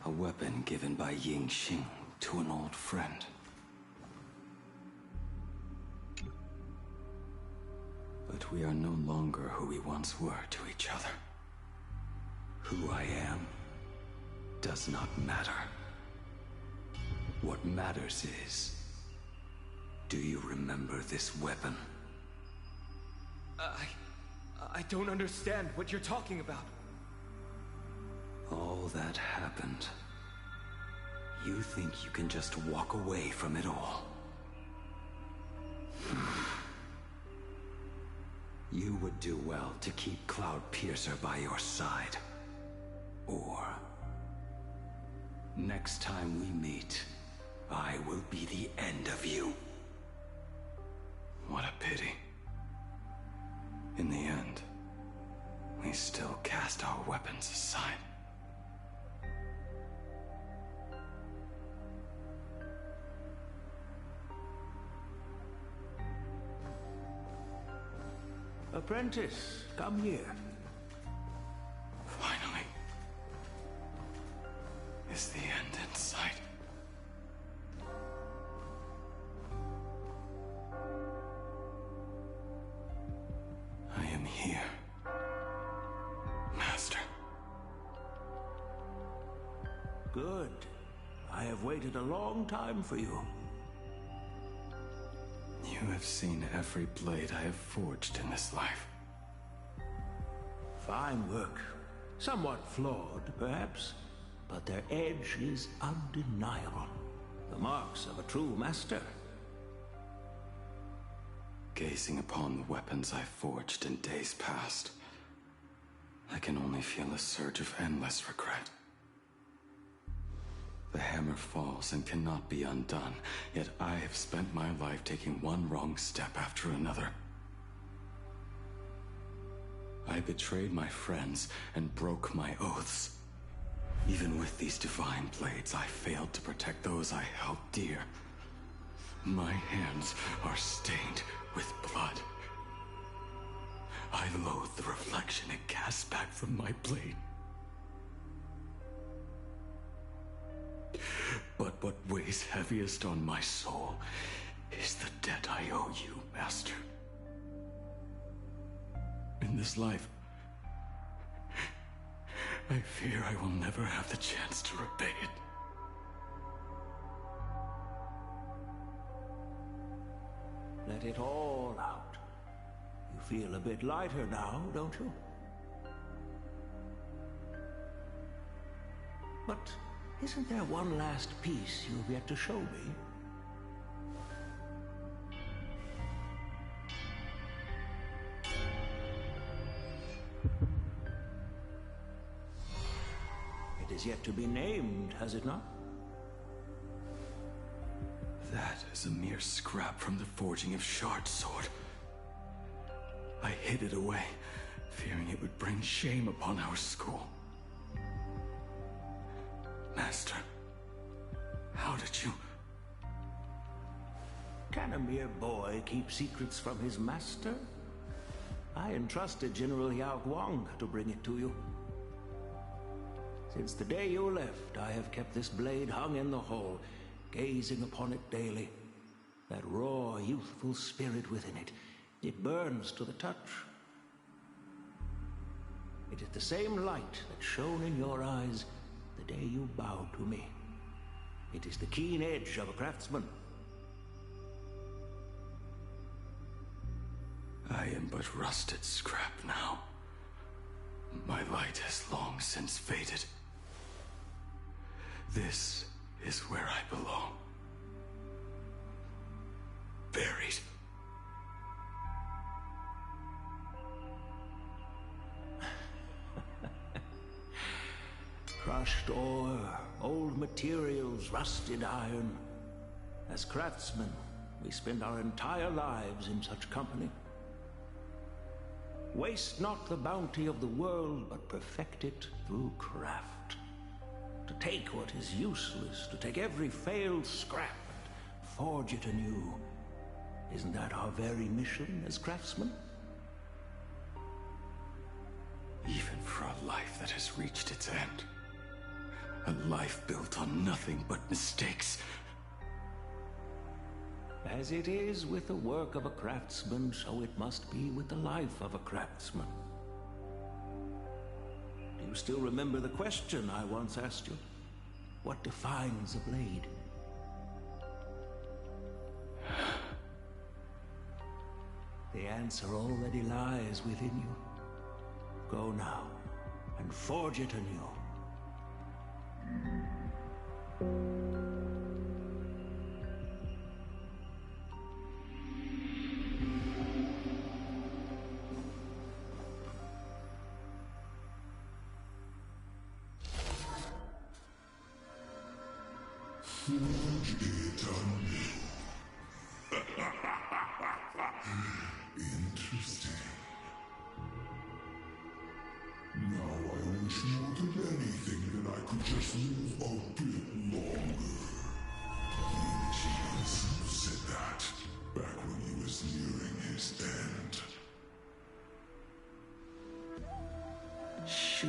A weapon given by Ying Xing to an old friend. But we are no longer who we once were to each other. Who I am does not matter. What matters is, do you remember this weapon? I don't understand what you're talking about. All that happened. You think you can just walk away from it all? You would do well to keep Cloudpiercer by your side. Or, next time we meet, I will be the end of you. What a pity. In the end, we still cast our weapons aside. Apprentice, come here. Finally. Is the end in sight? I am here, Master. Good. I have waited a long time for you. You have seen every blade I have forged in this life. Fine work. Somewhat flawed, perhaps, but their edge is undeniable. The marks of a true master. Gazing upon the weapons I forged in days past, I can only feel a surge of endless regret. The hammer falls and cannot be undone, yet I have spent my life taking one wrong step after another. I betrayed my friends and broke my oaths. Even with these divine blades, I failed to protect those I held dear. My hands are stained with blood. I loathe the reflection it casts back from my blade. But what weighs heaviest on my soul is the debt I owe you, Master. In this life, I fear I will never have the chance to repay it. Let it all out. You feel a bit lighter now, don't you? But isn't there one last piece you've yet to show me? It is yet to be named, has it not? That is a mere scrap from the forging of Shard's sword. I hid it away, fearing it would bring shame upon our school. Master, how did you... Can a mere boy keep secrets from his master? I entrusted General Yao Guang to bring it to you. Since the day you left, I have kept this blade hung in the hall, gazing upon it daily. That raw, youthful spirit within it, it burns to the touch. It is the same light that shone in your eyes the day you bowed to me. It is the keen edge of a craftsman. I am but rusted scrap now. My light has long since faded. This is where I belong. Buried. Crushed ore, old materials, rusted iron. As craftsmen, we spend our entire lives in such company. Waste not the bounty of the world, but perfect it through craft. To take what is useless, to take every failed scrap and forge it anew. Isn't that our very mission as craftsmen? Even for a life that has reached its end. A life built on nothing but mistakes. As it is with the work of a craftsman, so it must be with the life of a craftsman. Do you still remember the question I once asked you? What defines a blade? The answer already lies within you. Go now, and forge it anew. Forge it anew. Interesting. Now I wish more than anything that I could just live a bit longer. King Jinsu said that back when he was nearing his end. Shoo.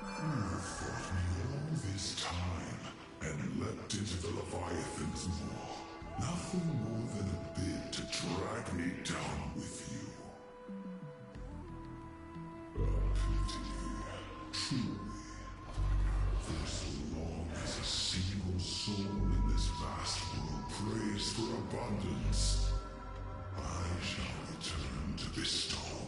You fought me all this time and leapt into the Leviathan's maw. Nothing more than a bit to drag me down with you. A pity, truly. For so long as a single soul in this vast world prays for abundance, I shall return to bestow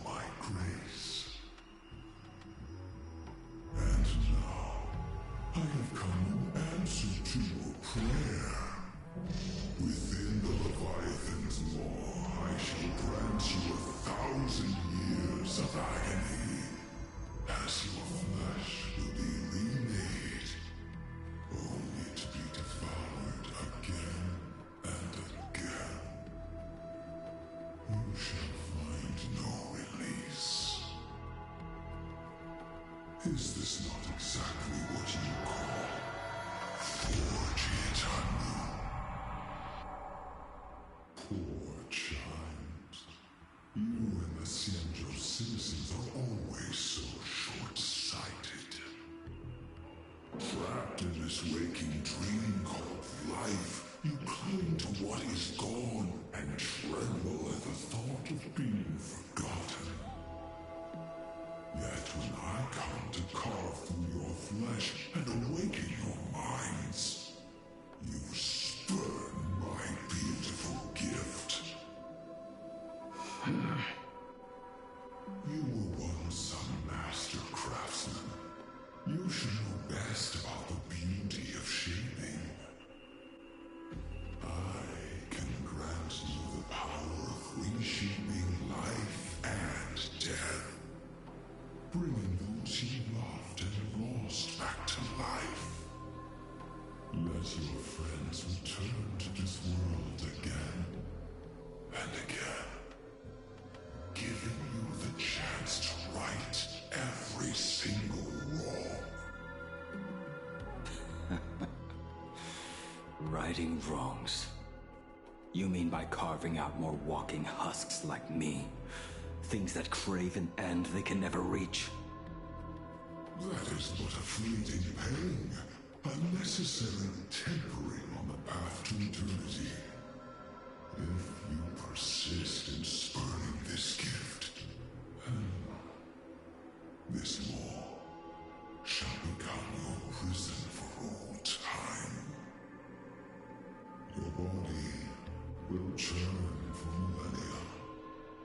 fleeting dream called life, you cling to what is gone and tremble at the thought of being forgotten. Yet when I come to carve through your flesh and awaken your minds, you spurn my beautiful gift. You were once a master craftsman. You should know best about the beauty of shaping. I can grant you the power of reshaping life and death, bringing those you loved and lost back to life. Let your friends return to this world again and again, giving you the chance to right every single wrong. Righting wrongs. You mean by carving out more walking husks like me? Things that crave an end they can never reach? That is but a fleeting pang, unnecessarily tempering on the path to eternity. If you persist in spurning this gift, this law shall become your prison for all time. Your body will churn for millennia,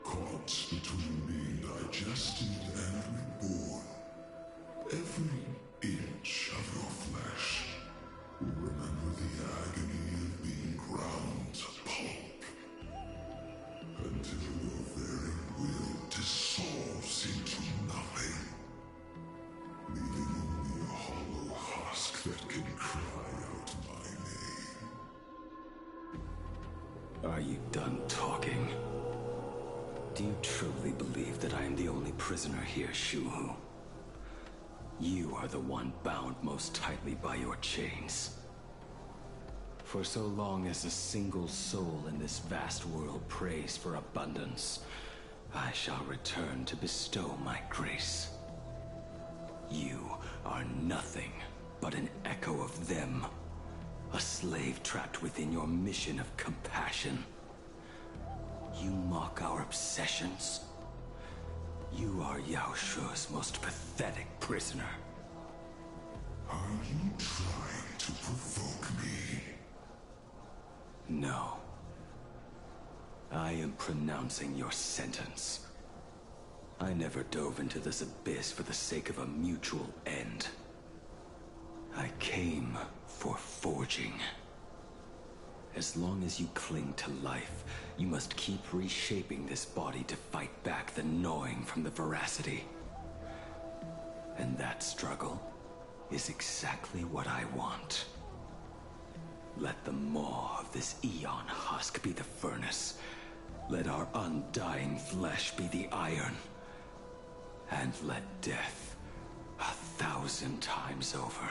caught between being digested and reborn. Every inch of your flesh will remember the agony of being ground to pulp, until your very will dissolves into nothing, leaving only a hollow husk that can cry out my name. Are you done talking? Do you truly believe that I am the only prisoner here, Shuhu? You are the one bound most tightly by your chains. For so long as a single soul in this vast world prays for abundance, I shall return to bestow my grace. You are nothing but an echo of them, a slave trapped within your mission of compassion. You mock our obsessions. You are Yao Shu's most pathetic prisoner. Are you trying to provoke me? No. I am pronouncing your sentence. I never dove into this abyss for the sake of a mutual end. I came for forging. As long as you cling to life, you must keep reshaping this body to fight back the gnawing from the veracity. And that struggle is exactly what I want. Let the maw of this Eon husk be the furnace. Let our undying flesh be the iron. And let death, 1,000 times over,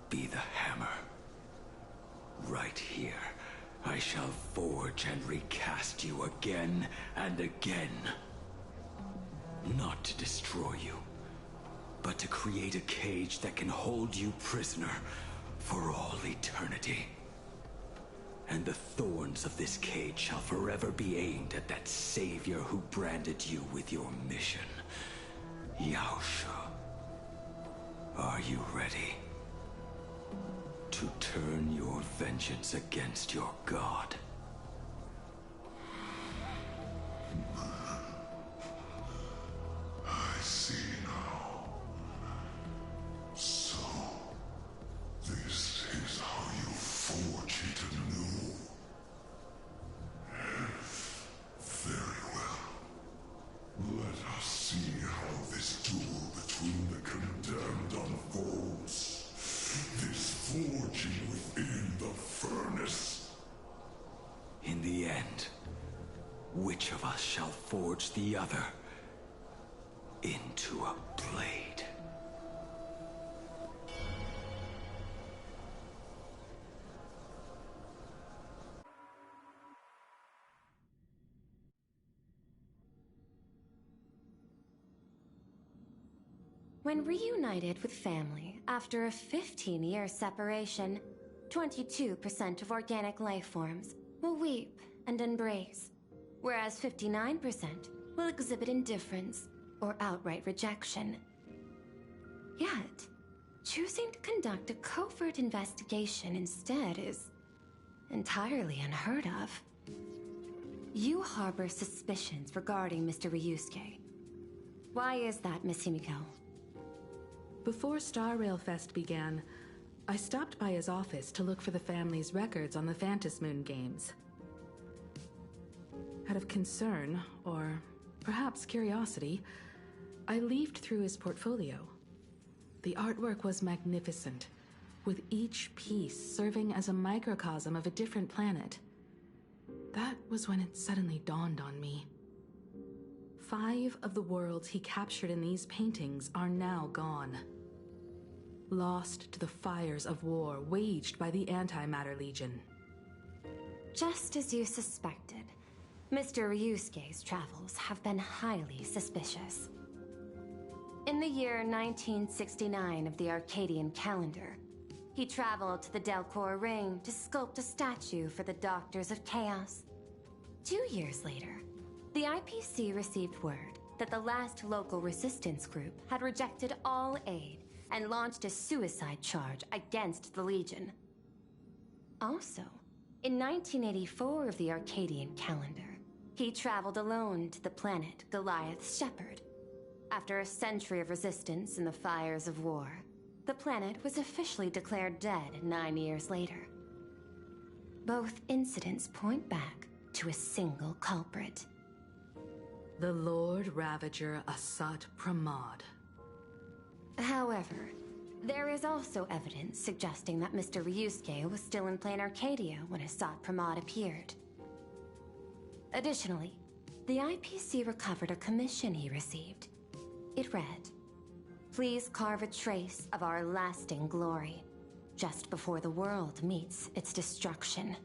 be the hammer. Right here, I shall forge and recast you again and again. Not to destroy you, but to create a cage that can hold you prisoner for all eternity. And the thorns of this cage shall forever be aimed at that savior who branded you with your mission. Yao Shu. Are you ready? To turn your vengeance against your god. I see now. So, this is how you forge it anew. Very well. Let us see how this duel between the condemned unfolds. This forging within the furnace. In the end, which of us shall forge the other into a blade? When reunited with family after a 15-year separation, 22% of organic life forms will weep and embrace, whereas 59% will exhibit indifference or outright rejection. Yet, choosing to conduct a covert investigation instead is entirely unheard of. You harbor suspicions regarding Mr. Ryusuke. Why is that, Miss Himiko? Before Star Rail Fest began, I stopped by his office to look for the family's records on the Phantom Moon games. Out of concern, or perhaps curiosity, I leafed through his portfolio. The artwork was magnificent, with each piece serving as a microcosm of a different planet. That was when it suddenly dawned on me. 5 of the worlds he captured in these paintings are now gone. Lost to the fires of war waged by the Antimatter Legion. Just as you suspected, Mr. Ryusuke's travels have been highly suspicious. In the year 1969 of the Arcadian calendar, he traveled to the Delcor Ring to sculpt a statue for the Doctors of Chaos. 2 years later, the IPC received word that the last local resistance group had rejected all aid and launched a suicide charge against the Legion. Also, in 1984 of the Arcadian calendar, he traveled alone to the planet Goliath's Shepherd. After a century of resistance in the fires of war, the planet was officially declared dead 9 years later. Both incidents point back to a single culprit. The Lord Ravager Asat Pramod. However, there is also evidence suggesting that Mr. Ryusuke was still in plain Arcadia when Asat Pramod appeared. Additionally, the IPC recovered a commission he received. It read, "Please carve a trace of our lasting glory, just before the world meets its destruction."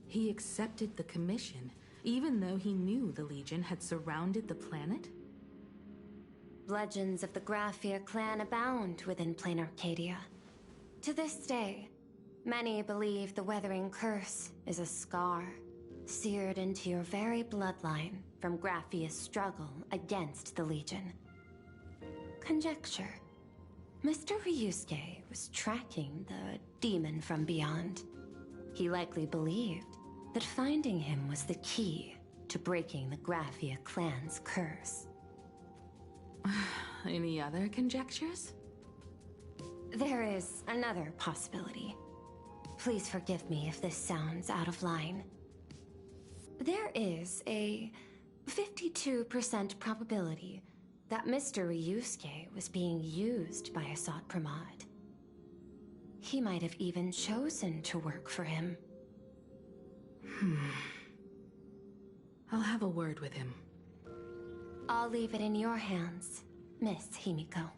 He accepted the commission, even though he knew the Legion had surrounded the planet? Legends of the Graphia clan abound within plain Arcadia. To this day, many believe the Weathering Curse is a scar seared into your very bloodline from Graphia's struggle against the Legion. Conjecture. Mr. Ryusuke was tracking the demon from beyond. He likely believed that finding him was the key to breaking the Graphia clan's curse. Any other conjectures? There is another possibility. Please forgive me if this sounds out of line. There is a 52% probability that Mr. Ryusuke was being used by Asat Pramod. He might have even chosen to work for him. I'll have a word with him. I'll leave it in your hands, Miss Himiko.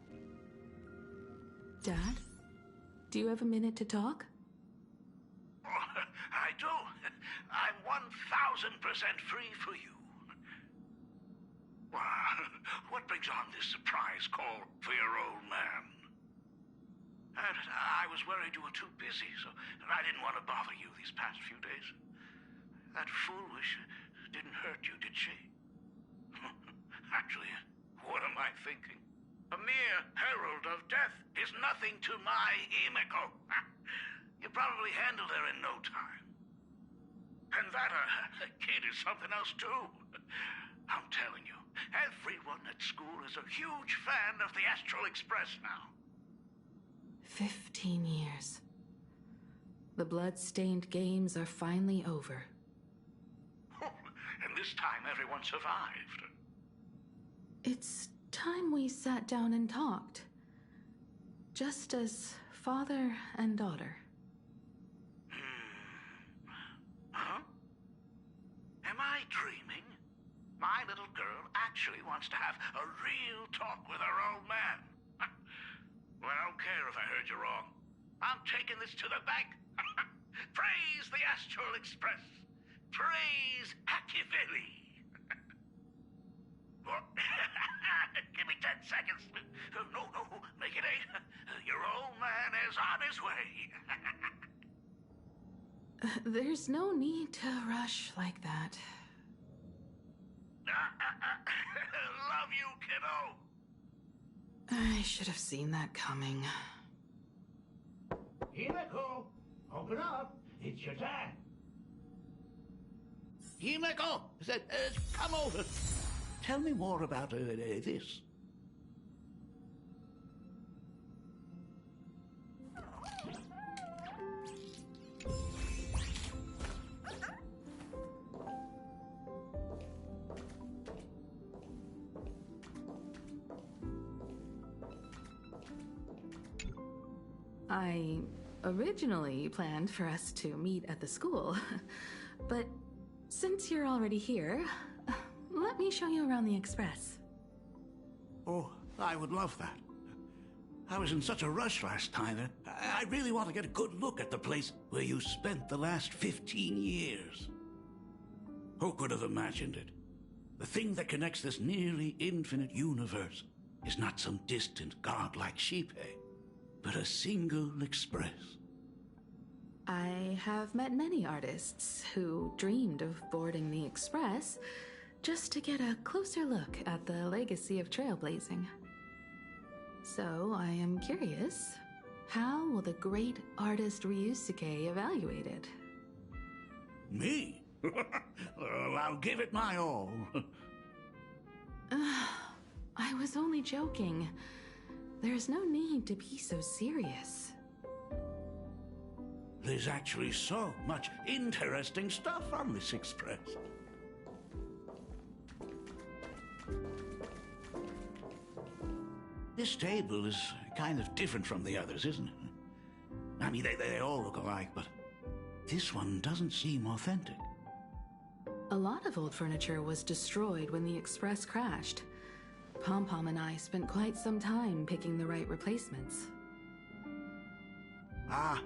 Dad? Do you have a minute to talk? I do. I'm 1000% free for you. What brings on this surprise call for your old man? I was worried you were too busy, so I didn't want to bother you these past few days. That foolish didn't hurt you, did she? Actually, what am I thinking? A mere herald of death is nothing to my Himiko. You probably handled her in no time. And that kid is something else too. I'm telling you, everyone at school is a huge fan of the Astral Express now. 15 years. The blood-stained games are finally over. And this time everyone survived. It's time we sat down and talked. Just as father and daughter. Huh? Am I dreaming? My little girl actually wants to have a real talk with her old man. Well, I don't care if I heard you wrong. I'm taking this to the bank. Praise the Astral Express. Praise Hachivelli. Give me 10 seconds. No, make it 8. Your old man is on his way. There's no need to rush like that. Love you, kiddo. I should have seen that coming. Himeko, open up. It's your dad. Himeko, come over. Tell me more about this. I originally planned for us to meet at the school, but since you're already here, let me show you around the Express. Oh, I would love that. I was in such a rush last time. I really want to get a good look at the place where you spent the last 15 years. Who could have imagined it? The thing that connects this nearly infinite universe is not some distant godlike sheep, but a single express. I have met many artists who dreamed of boarding the Express just to get a closer look at the legacy of trailblazing. So I am curious, how will the great artist Ryusuke evaluate it? Me? Well, I'll give it my all. I was only joking. There's no need to be so serious. There's actually so much interesting stuff on this express. This table is kind of different from the others, isn't it? I mean, they all look alike, but this one doesn't seem authentic. A lot of old furniture was destroyed when the Express crashed. Pom-Pom and I spent quite some time picking the right replacements. Ah,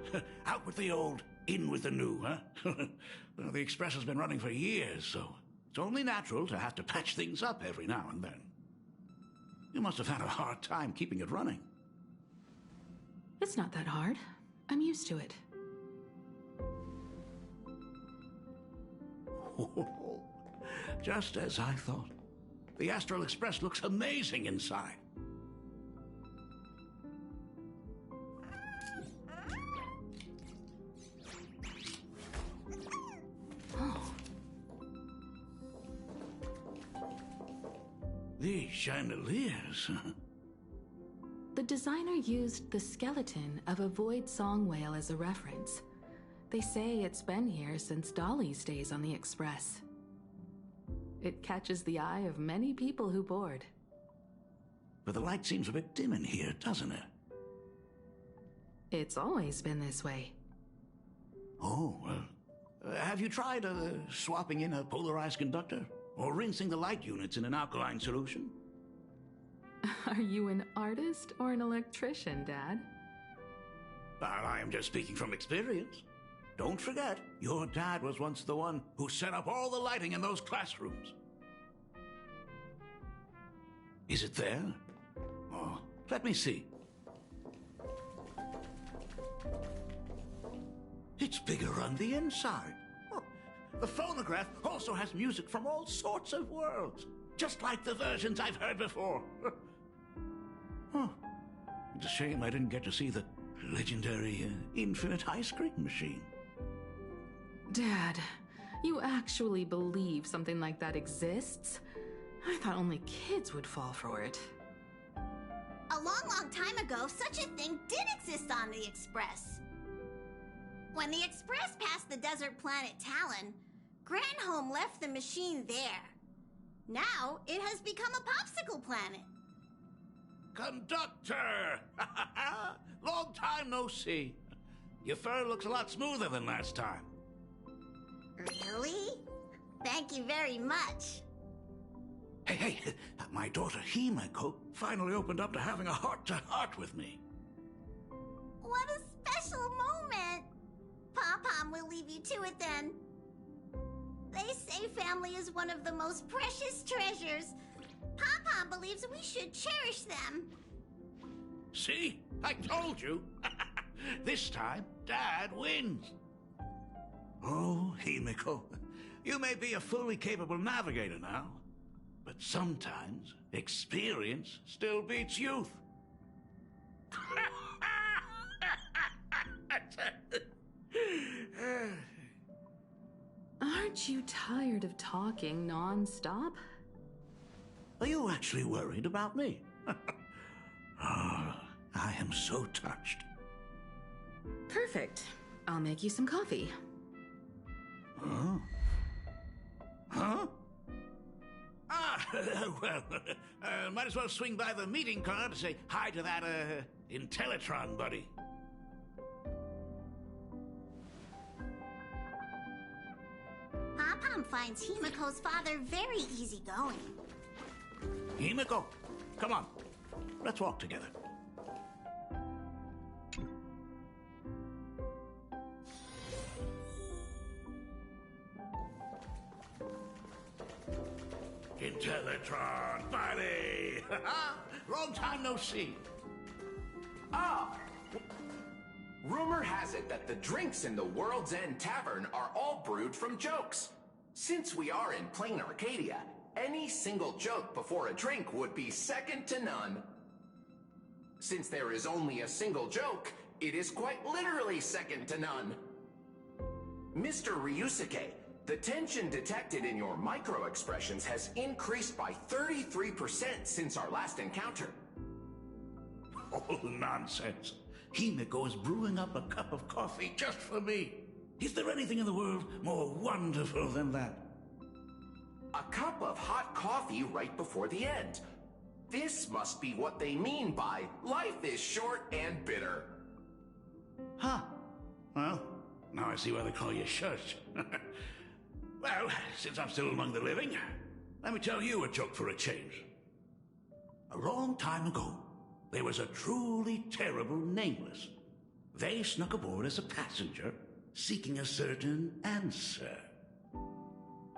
out with the old, in with the new, huh? Well, the Express has been running for years, so it's only natural to have to patch things up every now and then. You must have had a hard time keeping it running. It's not that hard. I'm used to it. Just as I thought. The Astral Express looks amazing inside. These chandeliers. The designer used the skeleton of a void song whale as a reference. They say it's been here since Dolly's days on the Express. It catches the eye of many people who board. But the light seems a bit dim in here, doesn't it? It's always been this way. Oh, well. Have you tried swapping in a polarized conductor? Or rinsing the light units in an alkaline solution? Are you an artist or an electrician, Dad? I am just speaking from experience. Don't forget, your dad was once the one who set up all the lighting in those classrooms. Is it there? Oh, let me see. It's bigger on the inside. Oh, the phonograph also has music from all sorts of worlds, just like the versions I've heard before. Oh, it's a shame I didn't get to see the legendary infinite ice cream machine. Dad, you actually believe something like that exists? I thought only kids would fall for it. A long time ago, such a thing did exist on the Express. When the Express passed the desert planet Talon, Granholm left the machine there. Now, it has become a popsicle planet. Conductor! Long time no see. Your fur looks a lot smoother than last time. Really? Thank you very much. Hey, my daughter Himeko finally opened up to having a heart-to-heart with me. What a special moment. Pom-Pom will leave you to it then. They say family is one of the most precious treasures. Pom-Pom Mom believes we should cherish them. See? I told you. This time, Dad wins. Oh, Himiko, you may be a fully capable navigator now, but sometimes experience still beats youth. Aren't you tired of talking non-stop? Are you actually worried about me? Oh, I am so touched. Perfect. I'll make you some coffee. Huh? Huh? Ah, well, might as well swing by the meeting car to say hi to that, Intellitron buddy. Pom-Pom finds Himiko's father very easygoing. Himiko, come on. Let's walk together. Intellitron, buddy! Long time no see. Ah! Rumor has it that the drinks in the World's End Tavern are all brewed from jokes. Since we are in plain Arcadia, any single joke before a drink would be second to none. Since there is only a single joke, it is quite literally second to none. Mr. Ryusuke, the tension detected in your micro-expressions has increased by 33% since our last encounter. Oh, nonsense. Himiko is brewing up a cup of coffee just for me. Is there anything in the world more wonderful than that? A cup of hot coffee right before the end. This must be what they mean by life is short and bitter. Huh. Well, now I see why they call you Shush. Well, since I'm still among the living, let me tell you a joke for a change. A long time ago, there was a truly terrible nameless. They snuck aboard as a passenger, seeking a certain answer.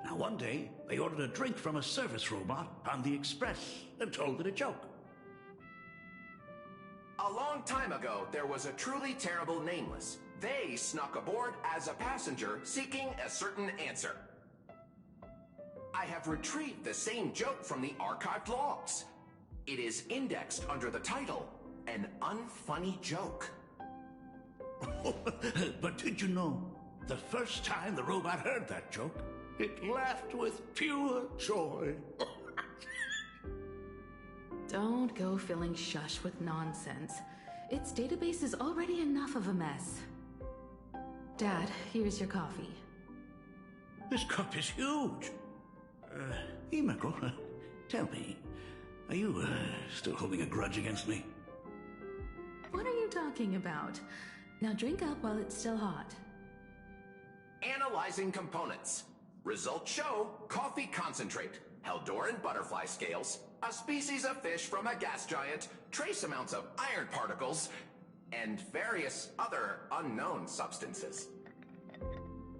Now one day, they ordered a drink from a service robot on the express and told it a joke. A long time ago, there was a truly terrible nameless. They snuck aboard as a passenger, seeking a certain answer. I have retrieved the same joke from the archived logs. It is indexed under the title, An Unfunny Joke. But did you know, the first time the robot heard that joke, it laughed with pure joy. Don't go filling Shush with nonsense. Its database is already enough of a mess. Dad, here's your coffee. This cup is huge. Himiko, tell me, are you still holding a grudge against me? What are you talking about? Now drink up while it's still hot. Analyzing components. Results show coffee concentrate, Heldoran butterfly scales, a species of fish from a gas giant, trace amounts of iron particles, and various other unknown substances.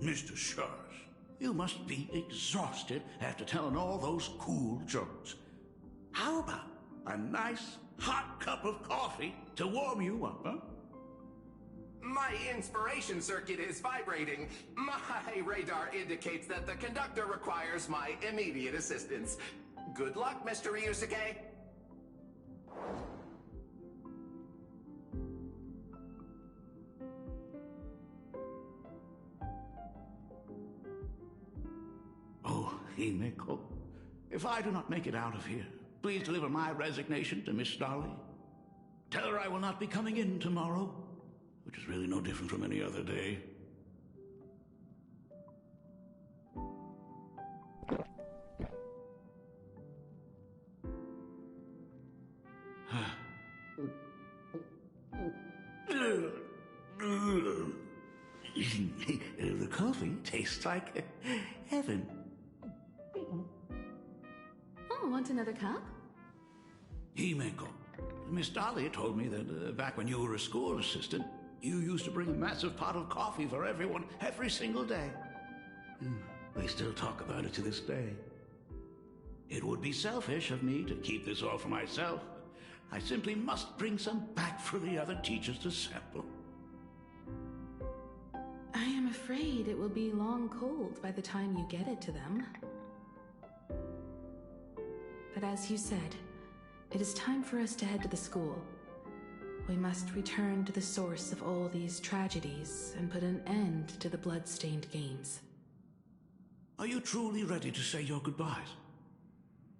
Mr. Shush, you must be exhausted after telling all those cool jokes. How about a nice hot cup of coffee to warm you up, huh? My inspiration circuit is vibrating. My radar indicates that the conductor requires my immediate assistance. Good luck, Mr. Ryusuke. Oh, Himiko, if I do not make it out of here, please deliver my resignation to Miss Dolly. Tell her I will not be coming in tomorrow, which is really no different from any other day. The coffee tastes like heaven. Oh, want another cup? Himiko, Miss Dolly told me that back when you were a school assistant, you used to bring a massive pot of coffee for everyone every single day. They still talk about it to this day. It would be selfish of me to keep this all for myself. I simply must bring some back for the other teachers to sample. I am afraid it will be long cold by the time you get it to them. But as you said, it is time for us to head to the school. We must return to the source of all these tragedies and put an end to the blood-stained games. Are you truly ready to say your goodbyes?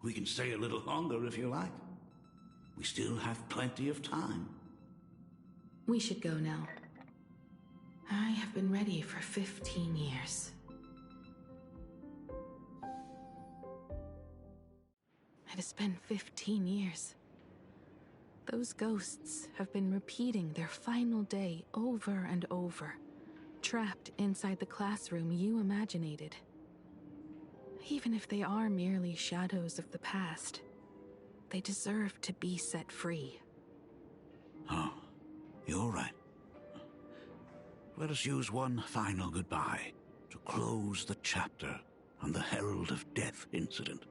We can stay a little longer if you like. We still have plenty of time. We should go now. I have been ready for 15 years. It has been 15 years. Those ghosts have been repeating their final day over and over, trapped inside the classroom you imaginated. Even if they are merely shadows of the past, they deserve to be set free. Oh, you're right. Let us use one final goodbye to close the chapter on the Herald of Death incident.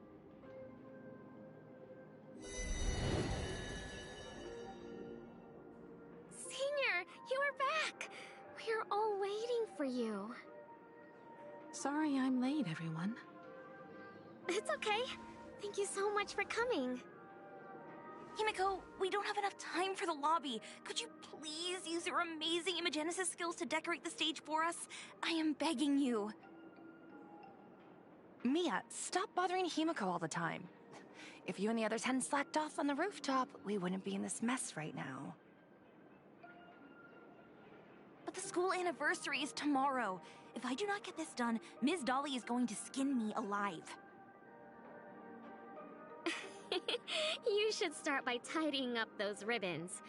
Senior, you are back! We are all waiting for you. Sorry I'm late, everyone. It's okay. Thank you so much for coming. Himiko, we don't have enough time for the lobby. Could you please use your amazing Imagenesis skills to decorate the stage for us? I am begging you. Mia, stop bothering Himiko all the time. If you and the others hadn't slacked off on the rooftop, we wouldn't be in this mess right now. But the school anniversary is tomorrow. If I do not get this done, Ms. Dolly is going to skin me alive. You should start by tidying up those ribbons.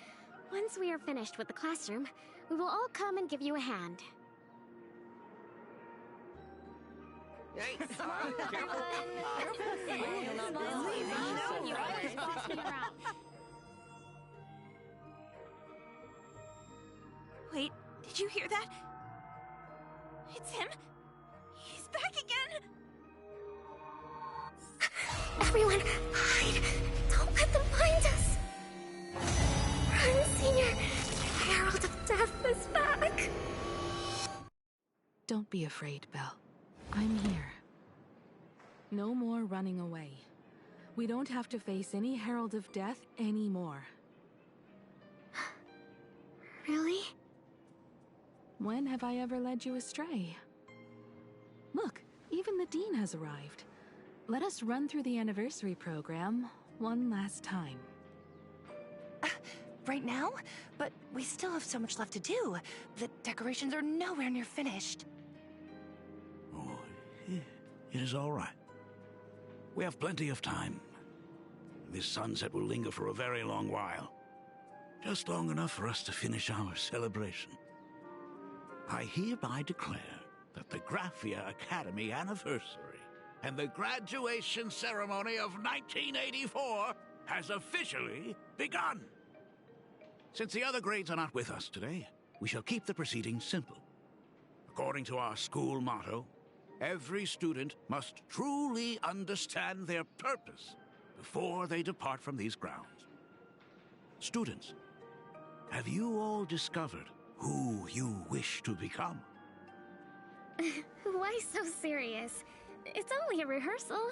Once we are finished with the classroom, we will all come and give you a hand. Wait, did you hear that? It's him! He's back again! Everyone, hide! Don't let them find us! Run, Senior! The Herald of Death is back! Don't be afraid, Belle. I'm here. No more running away. We don't have to face any Herald of Death anymore. Really? When have I ever led you astray? Look, even the Dean has arrived. Let us run through the anniversary program one last time. Right now? But we still have so much left to do. The decorations are nowhere near finished. Oh, it is all right. We have plenty of time. This sunset will linger for a very long while. Just long enough for us to finish our celebration. I hereby declare that the Graphia Academy anniversary and the graduation ceremony of 1984 has officially begun. Since the other grades are not with us today, we shall keep the proceedings simple. According to our school motto, every student must truly understand their purpose before they depart from these grounds. Students, have you all discovered who you wish to become? Why so serious? It's only a rehearsal.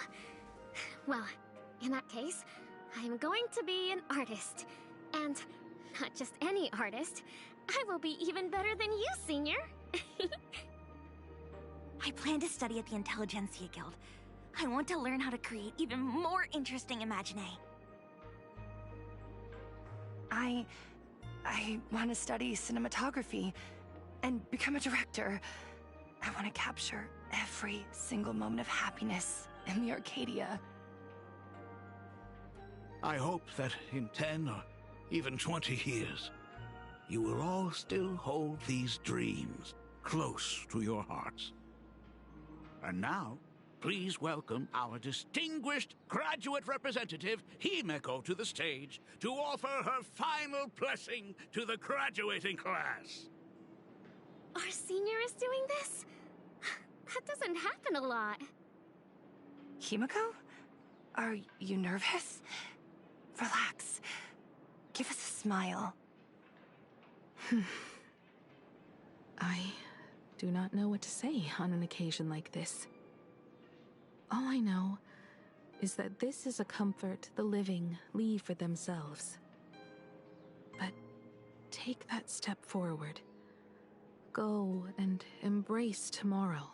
Well, in that case, I am going to be an artist. And not just any artist. I will be even better than you, Senior. I plan to study at the Intelligentsia Guild. I want to learn how to create even more interesting imaginae. I want to study cinematography and become a director. I want to capture every single moment of happiness in the Arcadia. I hope that in 10 or even 20 years, you will all still hold these dreams close to your hearts. And now, please welcome our distinguished graduate representative, Himiko, to the stage to offer her final blessing to the graduating class. Our senior is doing this? That doesn't happen a lot. Himiko? Are you nervous? Relax. Give us a smile. I do not know what to say on an occasion like this. All I know is that this is a comfort the living leave for themselves. But take that step forward. Go and embrace tomorrow.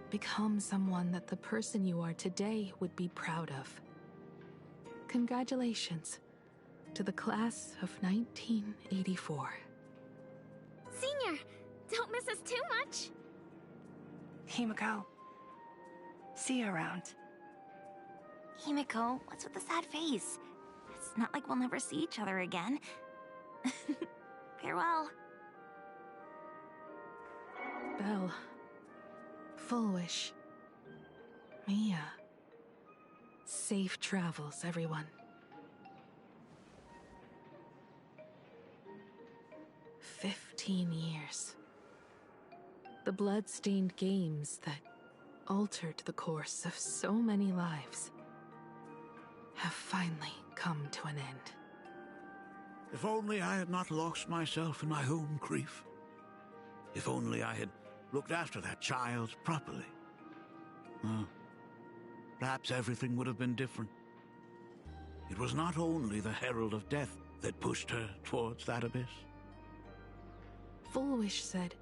Become someone that the person you are today would be proud of. Congratulations to the class of 1984. Senior, don't miss us too much. Himiko, see you around. Himiko, what's with the sad face? It's not like we'll never see each other again. Farewell. Belle. Full Wish. Mia. Safe travels, everyone. 15 years. The blood-stained games that altered the course of so many lives have finally come to an end. If only I had not lost myself in my own grief. If only I had looked after that child properly. Well, perhaps everything would have been different. It was not only the Herald of Death that pushed her towards that abyss. Full Wish said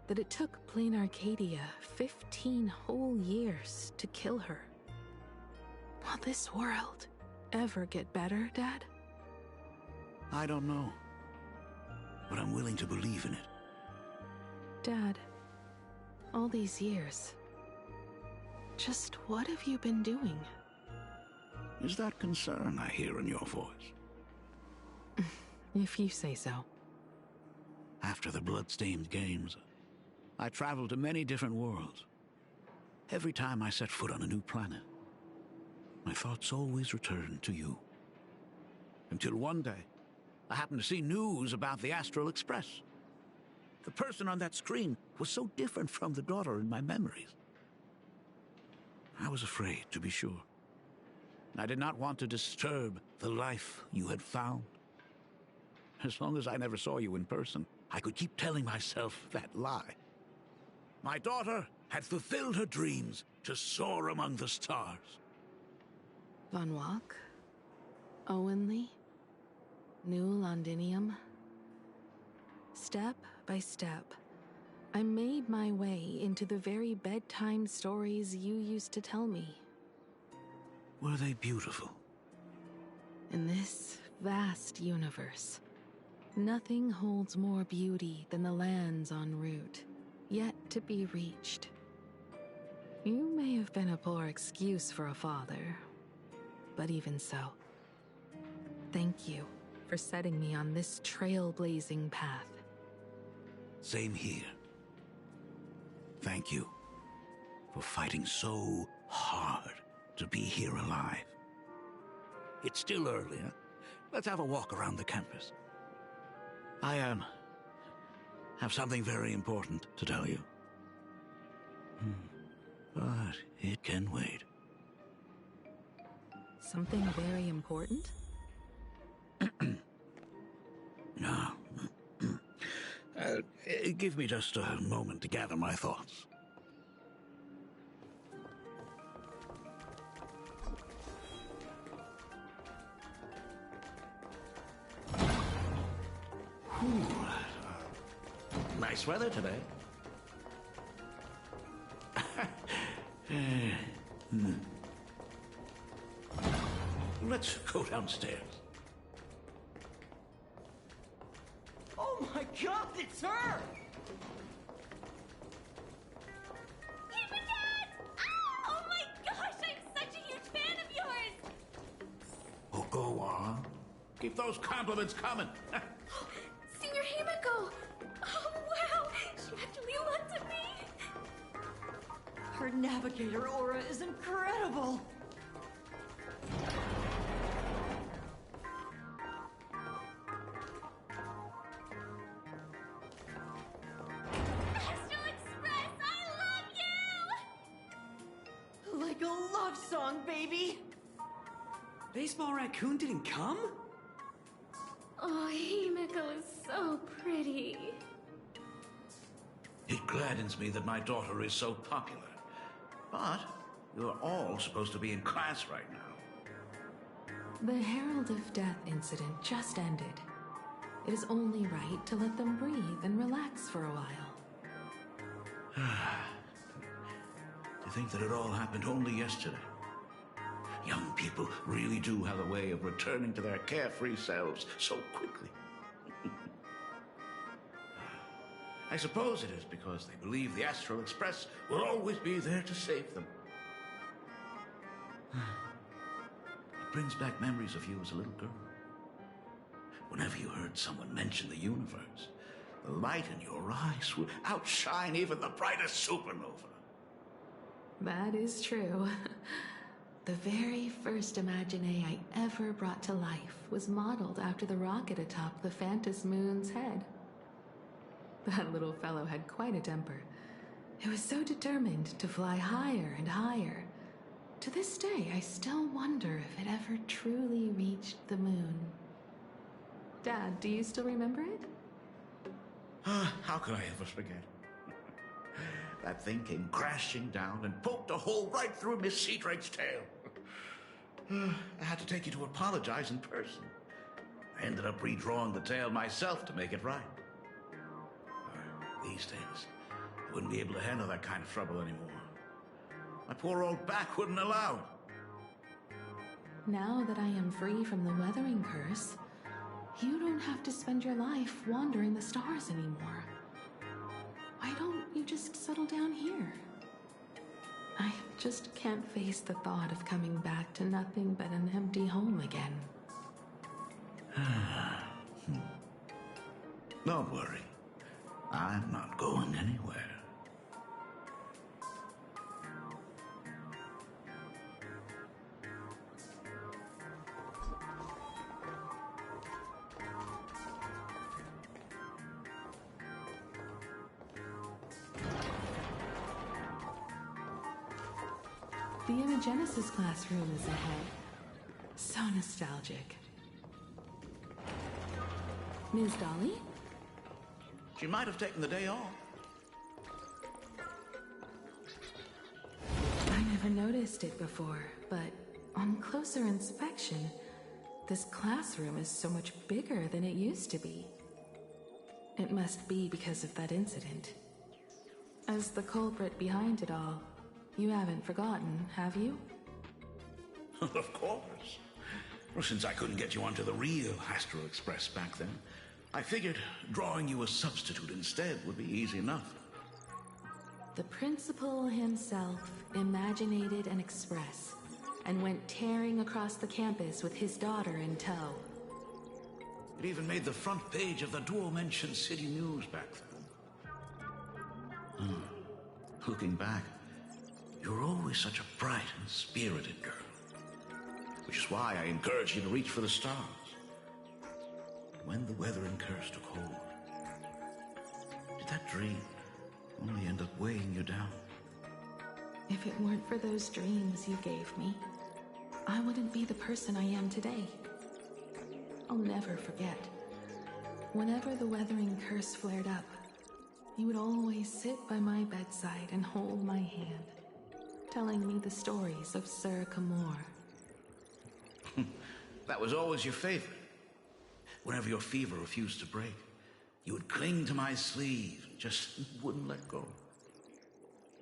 that it took Plain Arcadia 15 whole years to kill her. Will this world ever get better, Dad? I don't know, but I'm willing to believe in it. Dad, all these years, just what have you been doing? Is that concern I hear in your voice? If you say so. After the blood-stained games, I traveled to many different worlds. Every time I set foot on a new planet, my thoughts always returned to you. Until one day, I happened to see news about the Astral Express. The person on that screen was so different from the daughter in my memories. I was afraid, to be sure. I did not want to disturb the life you had found. As long as I never saw you in person, I could keep telling myself that lie. My daughter had fulfilled her dreams to soar among the stars. Von Walk? Owenly? New Londinium? Step by step, I made my way into the very bedtime stories you used to tell me. Were they beautiful? In this vast universe, nothing holds more beauty than the lands en route, yet to be reached. You may have been a poor excuse for a father, but even so, thank you for setting me on this trailblazing path. Same here. Thank you for fighting so hard to be here alive. It's still early, huh? Let's have a walk around the campus. I have something very important to tell you. But it can wait. Something very important? No. Give me just a moment to gather my thoughts. Nice weather today. Let's go downstairs. Oh my god, it's her! Oh my gosh, I'm such a huge fan of yours! Oh, go on. Keep those compliments coming. Senior Himiko! Oh wow, she actually looked at me! Her navigator aura is incredible! Astral Express, I love you! Like a lot love song, baby! Baseball Raccoon didn't come? Oh, Himeko is so pretty. It gladdens me that my daughter is so popular. But you're all supposed to be in class right now. The Herald of Death incident just ended. It is only right to let them breathe and relax for a while. To think that it all happened only yesterday. Young people really do have a way of returning to their carefree selves so quickly. I suppose it is because they believe the Astral Express will always be there to save them. It brings back memories of you as a little girl. Whenever you heard someone mention the universe, the light in your eyes would outshine even the brightest supernova. That is true. The very first Imagine I ever brought to life was modeled after the rocket atop the Phantom Moon's head. That little fellow had quite a temper. It was so determined to fly higher and higher. To this day, I still wonder if it ever truly reached the moon. Dad, do you still remember it? How could I ever forget? That thing came crashing down and poked a hole right through Miss Seadrake's tail. I had to take you to apologize in person. I ended up redrawing the tail myself to make it right. These days, I wouldn't be able to handle that kind of trouble anymore. My poor old back wouldn't allow it. Now that I am free from the weathering curse, you don't have to spend your life wandering the stars anymore. Why don't you just settle down here? I just can't face the thought of coming back to nothing but an empty home again. Don't worry. I'm not going anywhere. The Imagenesis classroom is ahead. So nostalgic. Ms. Dolly? She might have taken the day off. I never noticed it before, but on closer inspection, this classroom is so much bigger than it used to be. It must be because of that incident. As the culprit behind it all, you haven't forgotten, have you? Of course. Well, since I couldn't get you onto the real Astral Express back then, I figured drawing you a substitute instead would be easy enough. The principal himself imaginated an express and went tearing across the campus with his daughter in tow. It even made the front page of the Dual-Mention City News back then. Looking back, you were always such a bright and spirited girl. Which is why I encourage you to reach for the stars. When the weathering curse took hold, did that dream only end up weighing you down? If it weren't for those dreams you gave me, I wouldn't be the person I am today. I'll never forget. Whenever the weathering curse flared up, you would always sit by my bedside and hold my hand, telling me the stories of Sir Camor. That was always your favorite. Whenever your fever refused to break, you would cling to my sleeve and just wouldn't let go.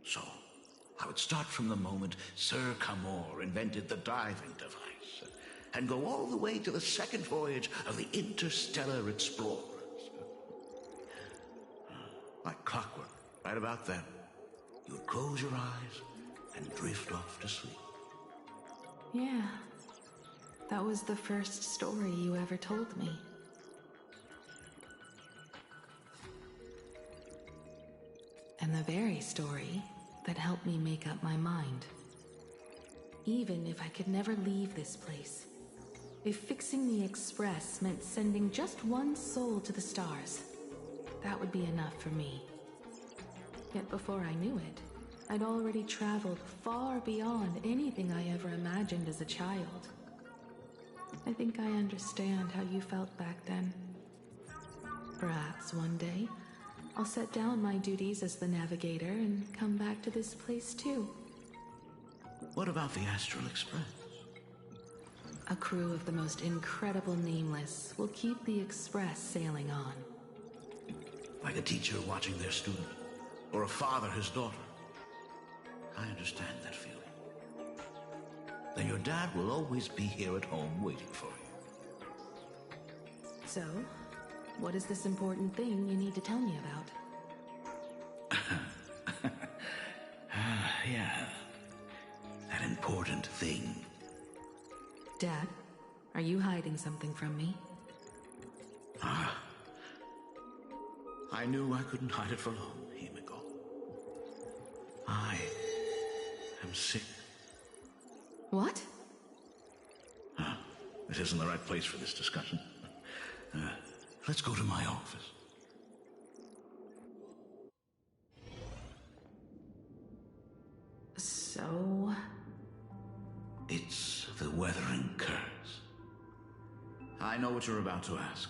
So, I would start from the moment Sir Camor invented the diving device and go all the way to the second voyage of the Interstellar Explorers. Like clockwork, right about then, you would close your eyes and drift off to sleep. Yeah, that was the first story you ever told me. And the very story that helped me make up my mind. Even if I could never leave this place, if fixing the Express meant sending just one soul to the stars, that would be enough for me. Yet before I knew it, I'd already traveled far beyond anything I ever imagined as a child. I think I understand how you felt back then. Perhaps one day, I'll set down my duties as the navigator and come back to this place too. What about the Astral Express? A crew of the most incredible Nameless will keep the Express sailing on. Like a teacher watching their student, or a father his daughter. I understand that feeling. Then your dad will always be here at home waiting for you. So, what is this important thing you need to tell me about? Yeah. That important thing. Dad, are you hiding something from me? I knew I couldn't hide it for long, Himiko. I am sick. What? It isn't the right place for this discussion. Let's go to my office. So... It's the Weathering Curse. I know what you're about to ask.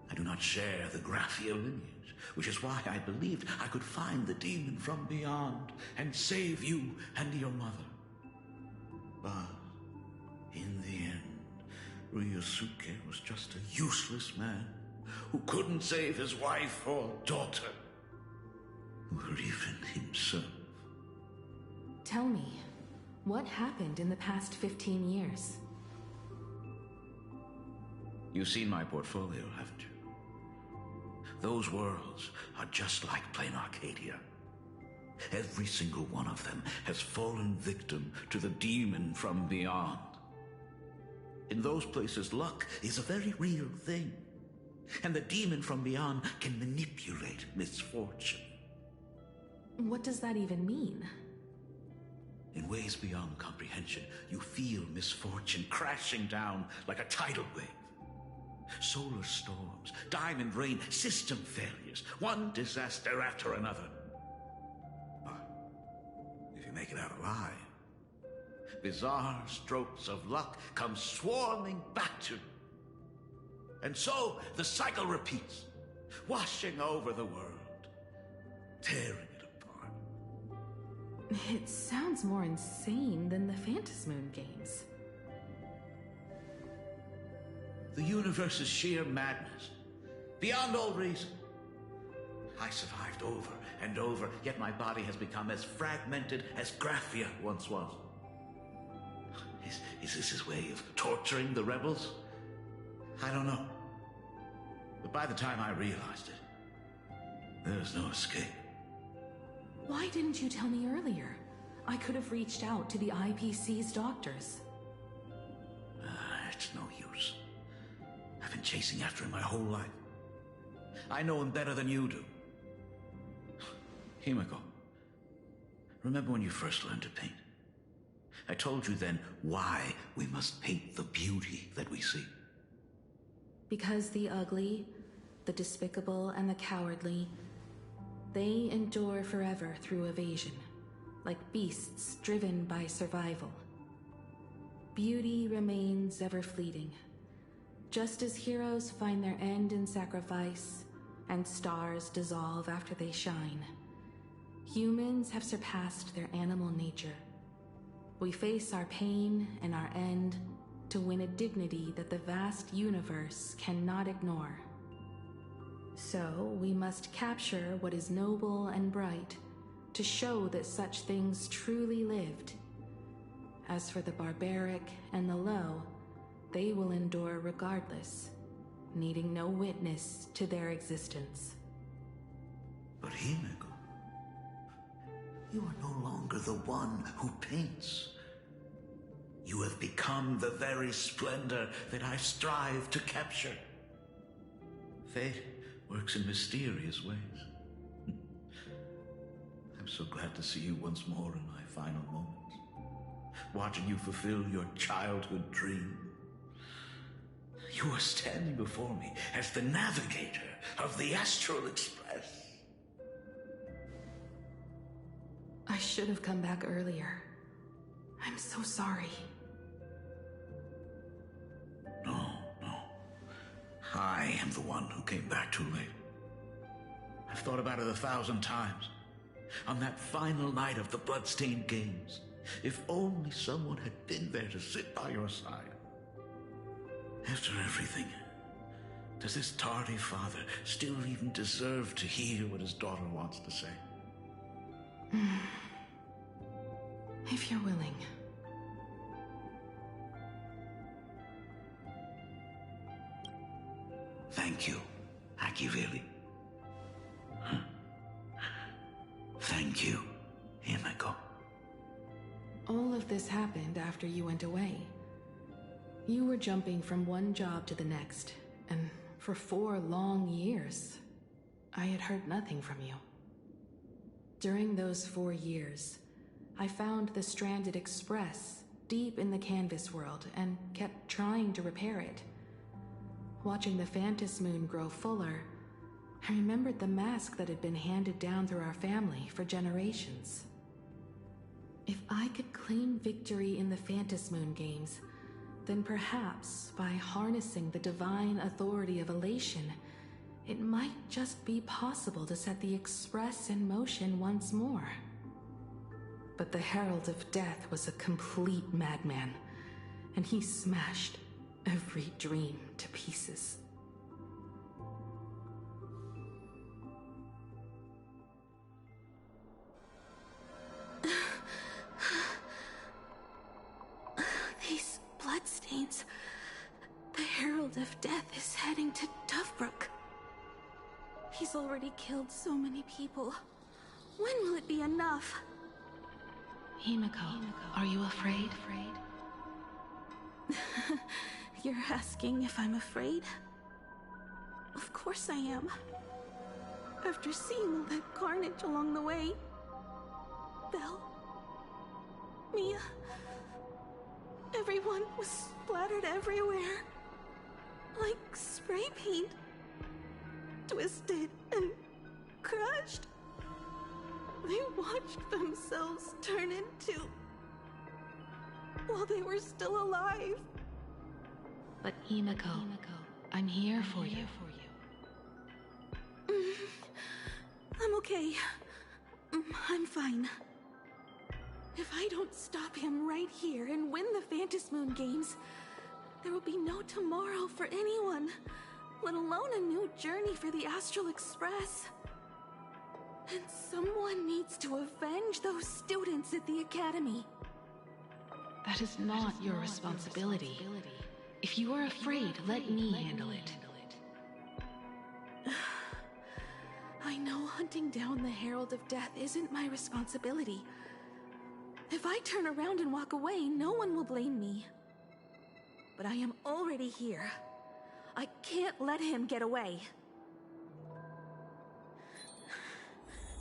I do not share the Graphia lineage, which is why I believed I could find the demon from beyond and save you and your mother. But in the end, Ryusuke was just a useless man who couldn't save his wife or daughter, or even himself. Tell me, what happened in the past 15 years? You've seen my portfolio, haven't you? Those worlds are just like plain Arcadia. Every single one of them has fallen victim to the demon from beyond. In those places, luck is a very real thing. And the demon from beyond can manipulate misfortune. What does that even mean? In ways beyond comprehension, you feel misfortune crashing down like a tidal wave. Solar storms, diamond rain, system failures, one disaster after another. But if you make it out alive, bizarre strokes of luck come swarming back to you. And so the cycle repeats, washing over the world, tearing it apart. It sounds more insane than the Phantasmoon games. The universe is sheer madness, beyond all reason. I survived over and over, yet my body has become as fragmented as Graphia once was. Is this his way of torturing the rebels? I don't know. But by the time I realized it, there's no escape. Why didn't you tell me earlier? I could have reached out to the IPC's doctors. It's no use. I've been chasing after him my whole life. I know him better than you do. Himiko, remember when you first learned to paint? I told you then why we must paint the beauty that we see. Because the ugly, the despicable, and the cowardly, they endure forever through evasion, like beasts driven by survival. Beauty remains ever fleeting, just as heroes find their end in sacrifice, and stars dissolve after they shine. Humans have surpassed their animal nature. We face our pain and our end to win a dignity that the vast universe cannot ignore. So we must capture what is noble and bright to show that such things truly lived. As for the barbaric and the low, they will endure regardless, needing no witness to their existence. But Himiko, you are no longer the one who paints. You have become the very splendor that I strive to capture. Fate works in mysterious ways. I'm so glad to see you once more in my final moments, watching you fulfill your childhood dream. You are standing before me as the navigator of the Astral Express. should have come back earlier. I'm so sorry. No. I am the one who came back too late. I've thought about it 1,000 times. On that final night of the Bloodstained Games, if only someone had been there to sit by your side. After everything, does this tardy father still even deserve to hear what his daughter wants to say? If you're willing. Thank you, Akiveli. Thank you, Himeko. All of this happened after you went away. You were jumping from one job to the next, and for 4 long years, I had heard nothing from you. During those 4 years, I found the stranded Express deep in the canvas world and kept trying to repair it. Watching the Phantom Moon grow fuller, I remembered the mask that had been handed down through our family for generations. If I could claim victory in the Phantom Moon games, then perhaps by harnessing the divine authority of elation, it might just be possible to set the Express in motion once more. But the Herald of Death was a complete madman, and he smashed every dream to pieces. These bloodstains. The Herald of Death is heading to Dovebrook. He's already killed so many people. When will it be enough? Himeko, are you afraid? You're asking if I'm afraid? Of course I am. After seeing all that carnage along the way. Belle, Mia, everyone was splattered everywhere. Like spray paint. Twisted and crushed. They watched themselves turn into... while they were still alive. But Himeko, I'm here for you. I'm okay. I'm fine. If I don't stop him right here and win the Phantom Moon games, there will be no tomorrow for anyone, let alone a new journey for the Astral Express. And someone needs to avenge those students at the Academy. That is not your responsibility. If you are afraid, let me handle it. I know hunting down the Herald of Death isn't my responsibility. If I turn around and walk away, no one will blame me. But I am already here. I can't let him get away.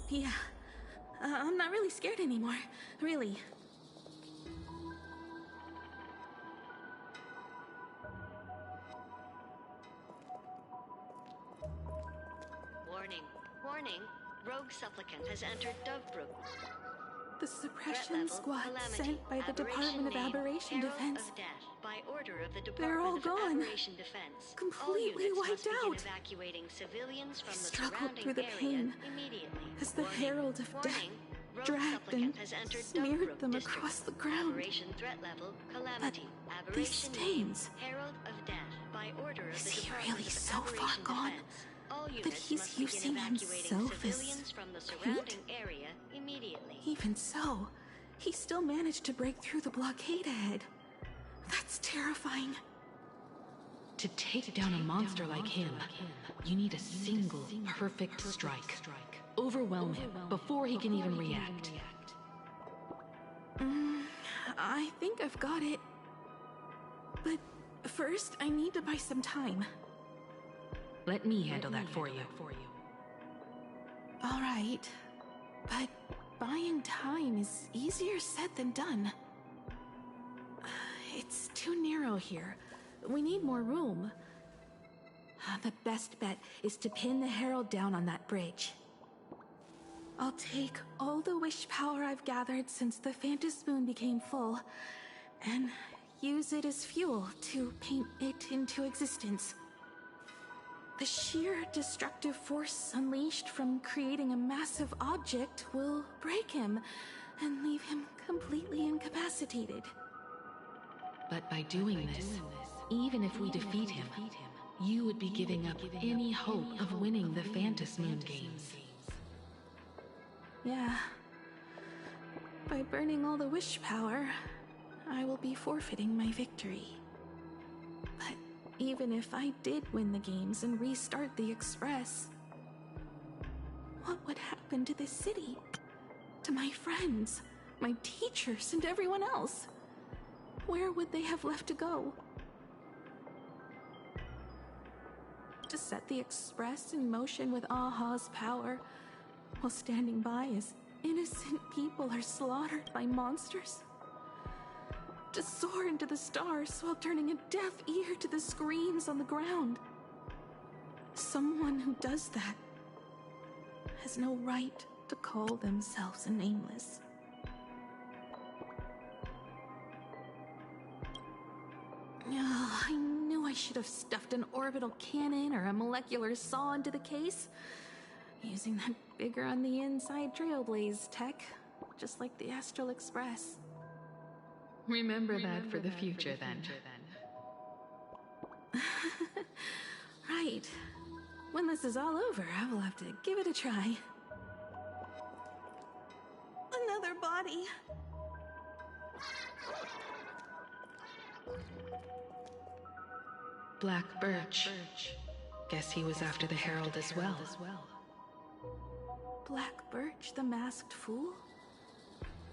Yeah, I'm not really scared anymore, really. Warning, rogue supplicant has entered Dovebrook. The suppression squad sent by the Department of Aberration Defense. By order of the They're all Department of gone. Aberration Defense. Completely wiped out. Evacuating civilians from I the struggled surrounding through the area pain immediately. as the Herald of Death dragged and smeared them across the ground. Operation threat level calamity. But these stains. Herald of Death by order of the Is he Department really of so far Aberration gone Defense. All that units he's must begin using evacuating himself as civilians from the paint? surrounding area immediately. Even so, he still managed to break through the blockade ahead. That's terrifying. To take down a monster like him, you need a single perfect strike. Overwhelm him before he can even react. I think I've got it. But first, I need to buy some time. Let me handle that for you. All right, but buying time is easier said than done. It's too narrow here. We need more room. The best bet is to pin the Herald down on that bridge. I'll take all the wish power I've gathered since the Phantom Moon became full, and use it as fuel to paint it into existence. The sheer destructive force unleashed from creating a massive object will break him and leave him completely incapacitated. But by doing this, even if we defeat him, you would be giving up any hope of winning the Phantom Moon games. Yeah. By burning all the wish power, I will be forfeiting my victory. But even if I did win the games and restart the Express, what would happen to this city? To my friends, my teachers, and everyone else? Where would they have left to go? To set the Express in motion with Aha's power, while standing by as innocent people are slaughtered by monsters? To soar into the stars while turning a deaf ear to the screams on the ground? Someone who does that has no right to call themselves a nameless. Oh, I knew I should have stuffed an orbital cannon or a molecular saw into the case, using that bigger on the inside Trailblaze tech, just like the Astral Express. Remember that for the future, then. Right. When this is all over, I will have to give it a try. Another body. Black Birch. Guess he was after the Herald as well. Black Birch, the masked fool?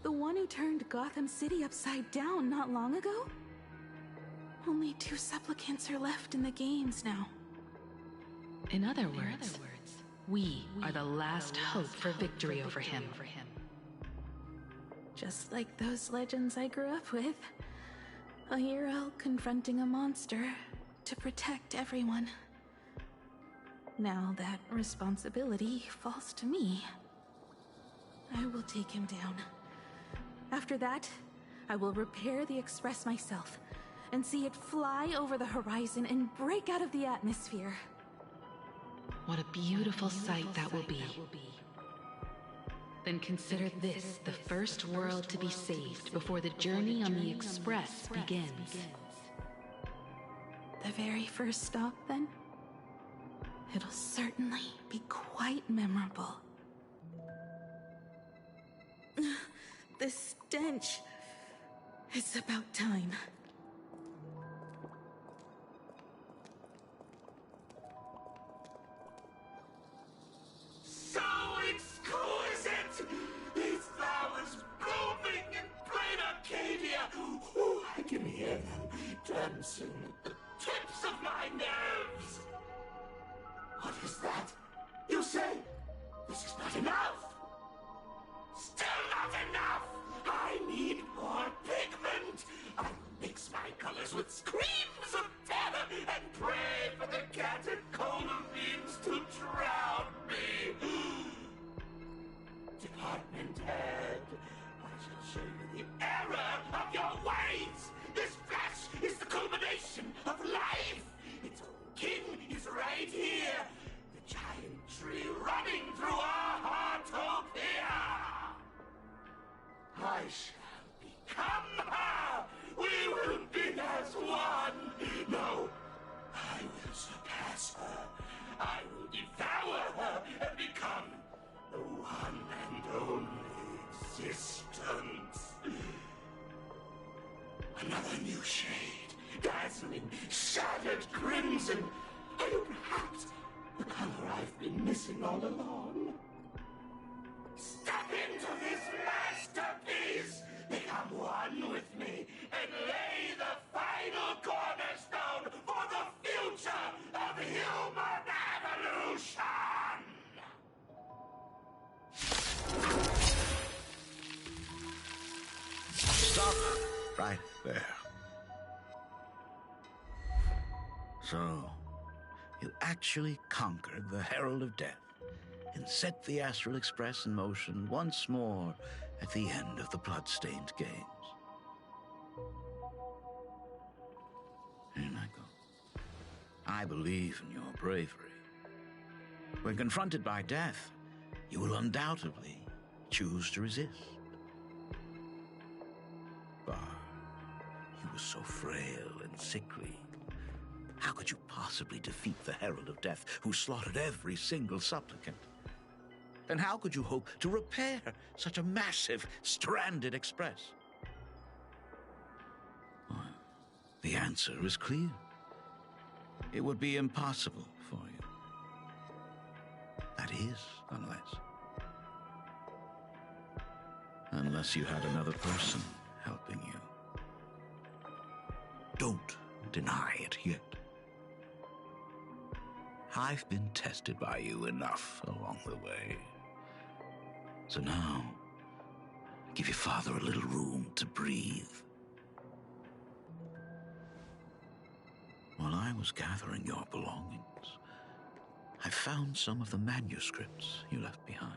The one who turned Gotham City upside down not long ago? Only 2 supplicants are left in the games now. In other words, we are the last hope for victory over him. Just like those legends I grew up with. A hero confronting a monster to protect everyone. Now that responsibility falls to me. I will take him down. After that, I will repair the Express myself and see it fly over the horizon and break out of the atmosphere. What a beautiful sight that will be. Then consider this the first world to be saved before the journey on the Express begins. The very first stop, then? It'll certainly be quite memorable. The stench. It's about time. So exquisite! These flowers blooming in plain Arcadia! Ooh, I can hear them dancing at the tips of my nerves! What is that? You say this is not enough? Still not enough! I need more pigment! I will mix my colors with screams of terror and pray for the catecholamines to drown me! Department head, I shall show you the error of your ways! This flesh is the culmination of life! Its own king is right here! The giant tree running through our heartopia! I shall become her! We will be as one! No, I will surpass her. I will devour her and become the one and only existence. Another new shade, dazzling, shattered crimson. Are you perhaps the color I've been missing all along? Step into this masterpiece! Become one with me and lay the final cornerstone for the future of human evolution! Stop right there. So, you actually conquered the Herald of Death. and set the Astral Express in motion once more at the end of the blood-stained games. Here I go. I believe in your bravery. When confronted by death, you will undoubtedly choose to resist. But you were so frail and sickly. How could you possibly defeat the Herald of Death who slaughtered every single supplicant? And how could you hope to repair such a massive, stranded express? Well, the answer is clear. It would be impossible for you. That is, unless you had another person helping you. Don't deny it yet. I've been tested by you enough along the way. So now, give your father a little room to breathe. While I was gathering your belongings, I found some of the manuscripts you left behind.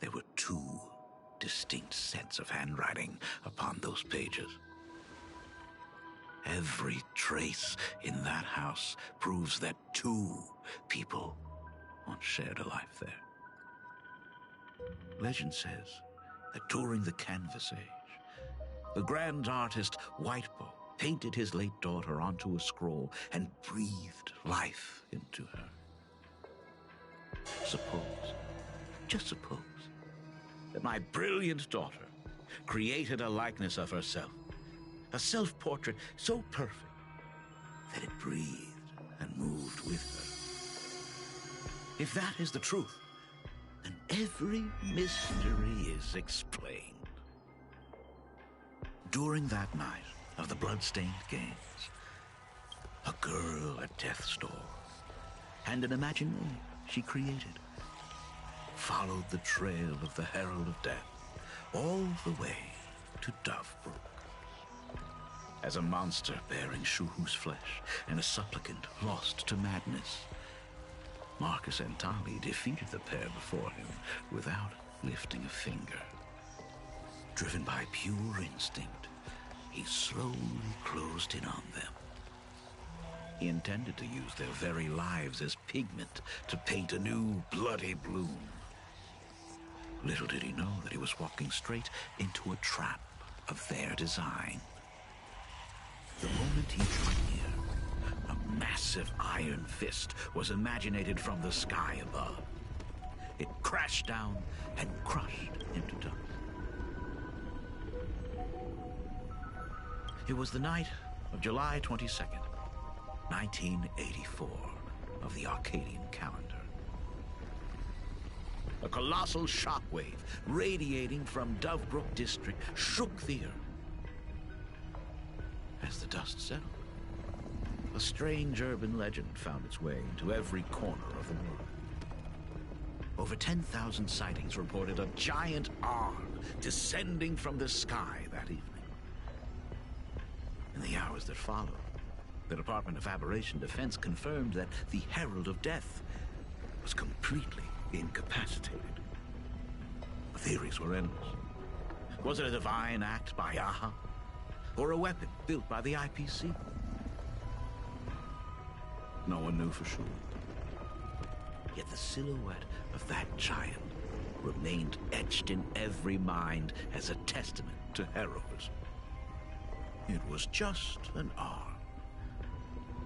There were 2 distinct sets of handwriting upon those pages. Every trace in that house proves that 2 people once shared a life there. Legend says that during the Canvas Age, the grand artist Whitebow painted his late daughter onto a scroll and breathed life into her. Suppose, just suppose, that my brilliant daughter created a likeness of herself, a self-portrait so perfect that it breathed and moved with her. If that is the truth, then every mystery is explained. During that night of the blood-stained games, a girl at death's door and an imaginary she created followed the trail of the Herald of Death all the way to Dovebrook. As a monster bearing Shuhu's flesh and a supplicant lost to madness, Marcus and Tali defeated the pair before him without lifting a finger. Driven by pure instinct, he slowly closed in on them. He intended to use their very lives as pigment to paint a new bloody bloom. Little did he know that he was walking straight into a trap of their design. The moment he drew near, a massive iron fist was imaginated from the sky above. It crashed down and crushed into dust. It was the night of July 22nd, 1984, of the Arcadian calendar. A colossal shockwave radiating from Dovebrook District shook the earth. As the dust settled, a strange urban legend found its way into every corner of the world. Over 10,000 sightings reported a giant arm descending from the sky that evening. In the hours that followed, the Department of Aberration Defense confirmed that the Herald of Death was completely incapacitated. The theories were endless. Was it a divine act by Aha? Or a weapon built by the IPC? No one knew for sure. Yet the silhouette of that giant remained etched in every mind as a testament to heroism. It was just an arm.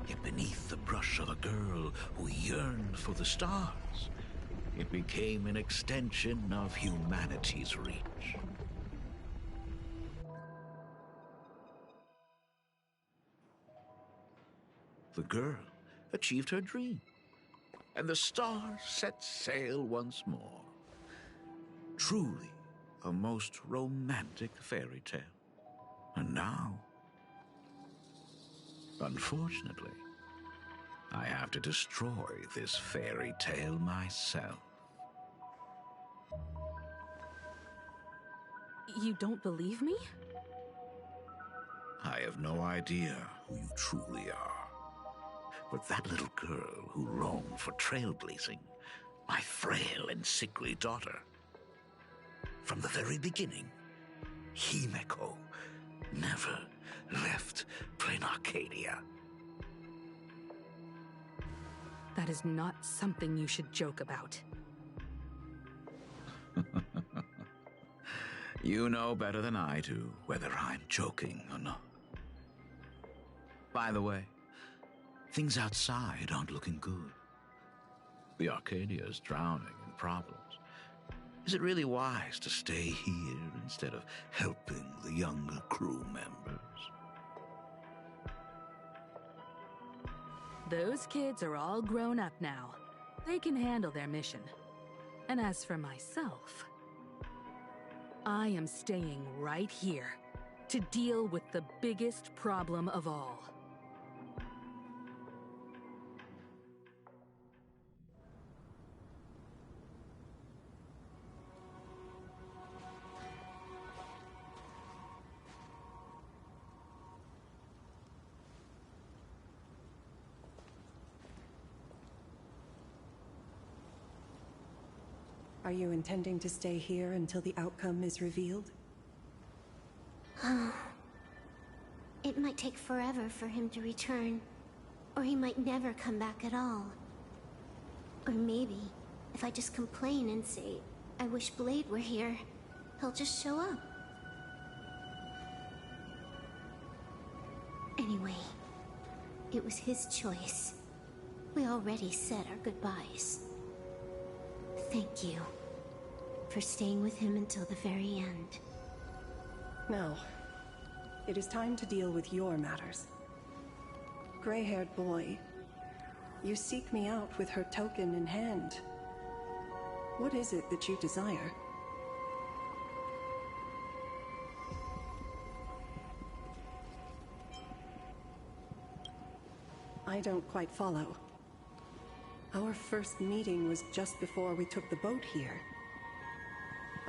Yet beneath the brush of a girl who yearned for the stars, it became an extension of humanity's reach. The girl achieved her dream, and the stars set sail once more. Truly a most romantic fairy tale. And now, unfortunately, I have to destroy this fairy tale myself. You don't believe me? I have no idea who you truly are. But that little girl who longed for trailblazing My frail and sickly daughter. From the very beginning, Himeko never left Plain Arcadia. That is not something you should joke about. You know better than I do whether I'm joking or not. By the way, things outside aren't looking good. The Arcadia is drowning in problems. Is it really wise to stay here instead of helping the younger crew members? Those kids are all grown up now. They can handle their mission. And as for myself, I am staying right here to deal with the biggest problem of all. Are you intending to stay here until the outcome is revealed? It might take forever for him to return, or he might never come back at all. Or maybe, if I just complain and say, I wish Blade were here, he'll just show up. Anyway, it was his choice. We already said our goodbyes. Thank you for staying with him until the very end. Now, it is time to deal with your matters. Gray-haired boy, you seek me out with her token in hand. What is it that you desire? I don't quite follow. Our first meeting was just before we took the boat here.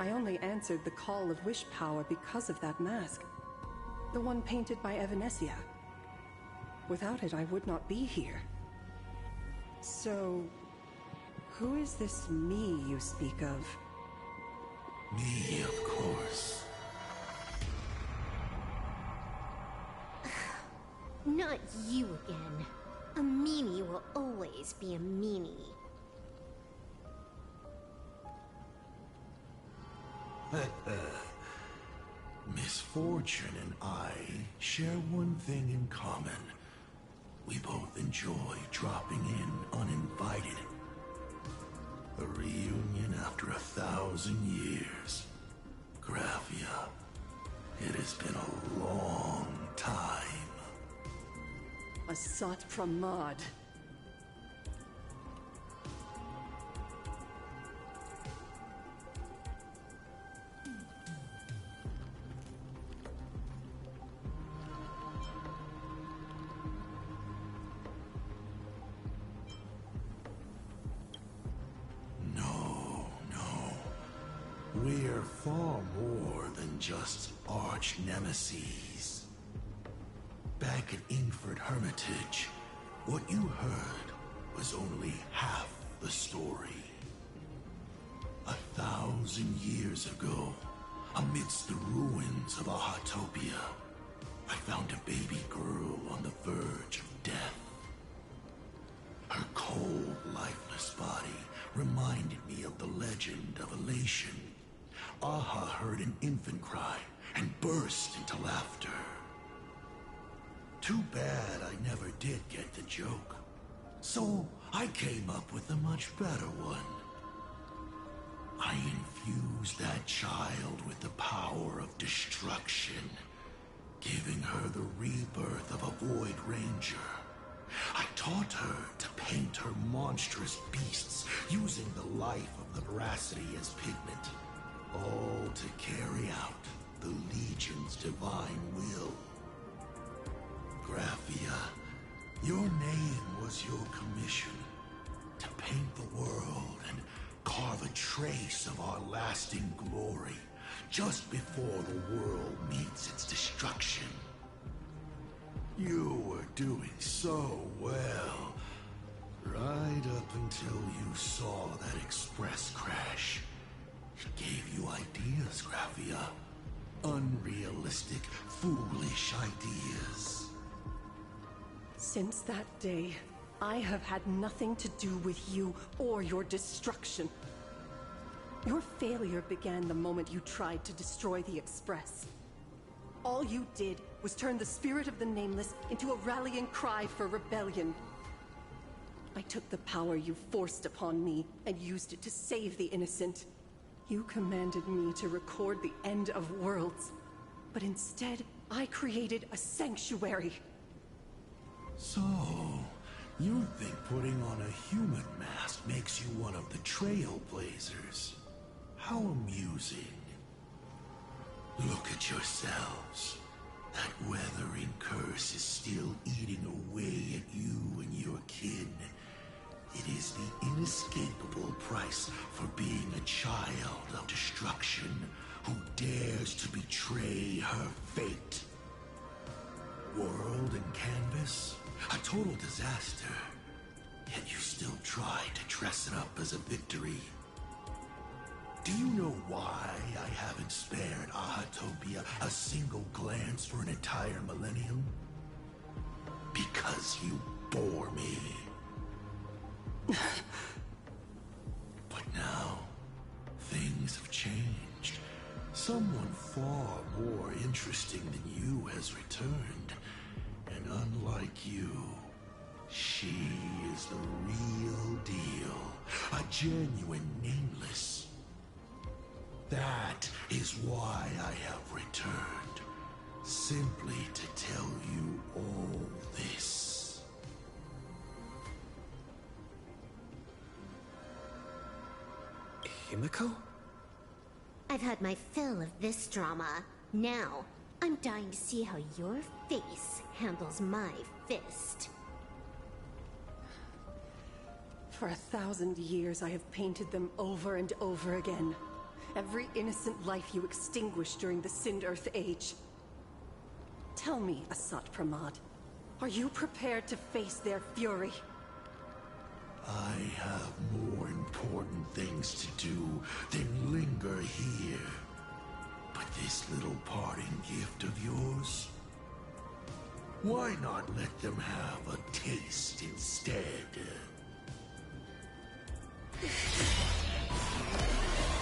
I only answered the call of wish power because of that mask. The one painted by Evanesia. Without it, I would not be here. So, who is this me you speak of? Me, of course. Not you again. A meanie will always be a meanie. Misfortune and I share one thing in common. We both enjoy dropping in uninvited. A reunion after 1,000 years. Graphia, it has been a long time. A sot from Maud. We're far more than just arch nemesis. Back at Ingford Hermitage, what you heard was only half the story. 1,000 years ago, amidst the ruins of Ahatopia, I found a baby girl on the verge of death. Her cold, lifeless body reminded me of the legend of Elation. Aha heard an infant cry and burst into laughter. Too bad I never did get the joke. So I came up with a much better one. I infused that child with the power of destruction, giving her the rebirth of a Void Ranger. I taught her to paint her monstrous beasts using the life of the veracity as pigment, all to carry out the Legion's divine will. Graphia, your name was your commission, to paint the world and carve a trace of our lasting glory just before the world meets its destruction. You were doing so well. Right up until you saw that express crash. It gave you ideas, Graphia. Unrealistic, foolish ideas. Since that day, I have had nothing to do with you or your destruction. Your failure began the moment you tried to destroy the Express. All you did was turn the spirit of the Nameless into a rallying cry for rebellion. I took the power you forced upon me and used it to save the innocent. You commanded me to record the end of worlds, but instead, I created a sanctuary. So, you think putting on a human mask makes you one of the Trailblazers? How amusing. Look at yourselves. That weathering curse is still eating away at you and your kin. It is the inescapable price for being a child of destruction who dares to betray her fate. World and canvas, a total disaster. Yet you still try to dress it up as a victory. Do you know why I haven't spared Ahatopia a single glance for an entire millennium? Because you bore me. But now, things have changed. Someone far more interesting than you has returned. And unlike you, she is the real deal. A genuine Nameless. That is why I have returned. Simply to tell you all this. Himiko? I've had my fill of this drama. Now, I'm dying to see how your face handles my fist. For 1,000 years, I have painted them over and over again. Every innocent life you extinguished during the Sind-Earth Age. Tell me, Asat Pramad, are you prepared to face their fury? I have more important things to do than linger here. But this little parting gift of yours? Why not let them have a taste instead?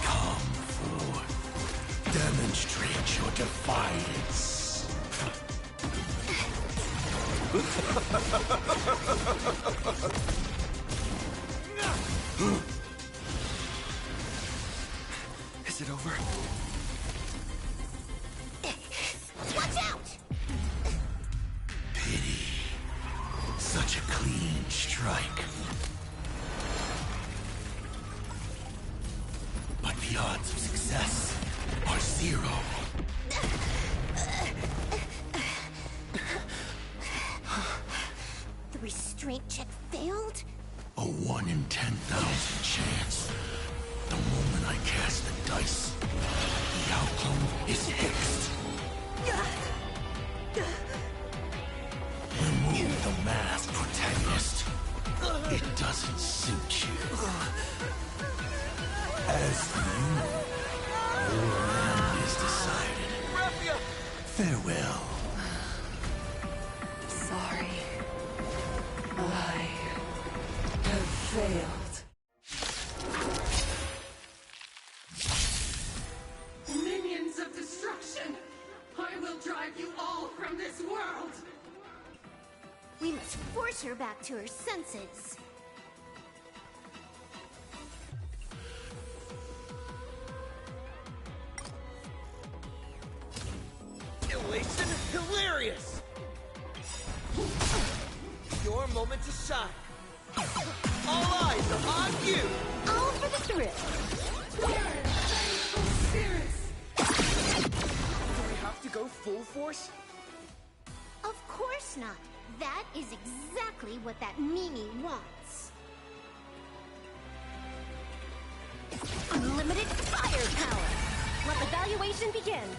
Come forth. Demonstrate your defiance. Is it over? Watch out! Pity. Such a clean strike. But the odds of success are 0. The restraint check failed? A 1 in 10,000 chance. The moment I cast the dice, the outcome is fixed. Remove the mask, protagonist. It doesn't suit you. As for you, your end is decided. Farewell. Sorry. I have failed. Minions of destruction! I will drive you all from this world! We must force her back to her senses. Elation, hilarious! Your moment to shine. All eyes are on you! All for the thrill. Do we have to go full force? Of course not. That is exactly what that Mimi wants. Unlimited firepower! Let the valuation begin!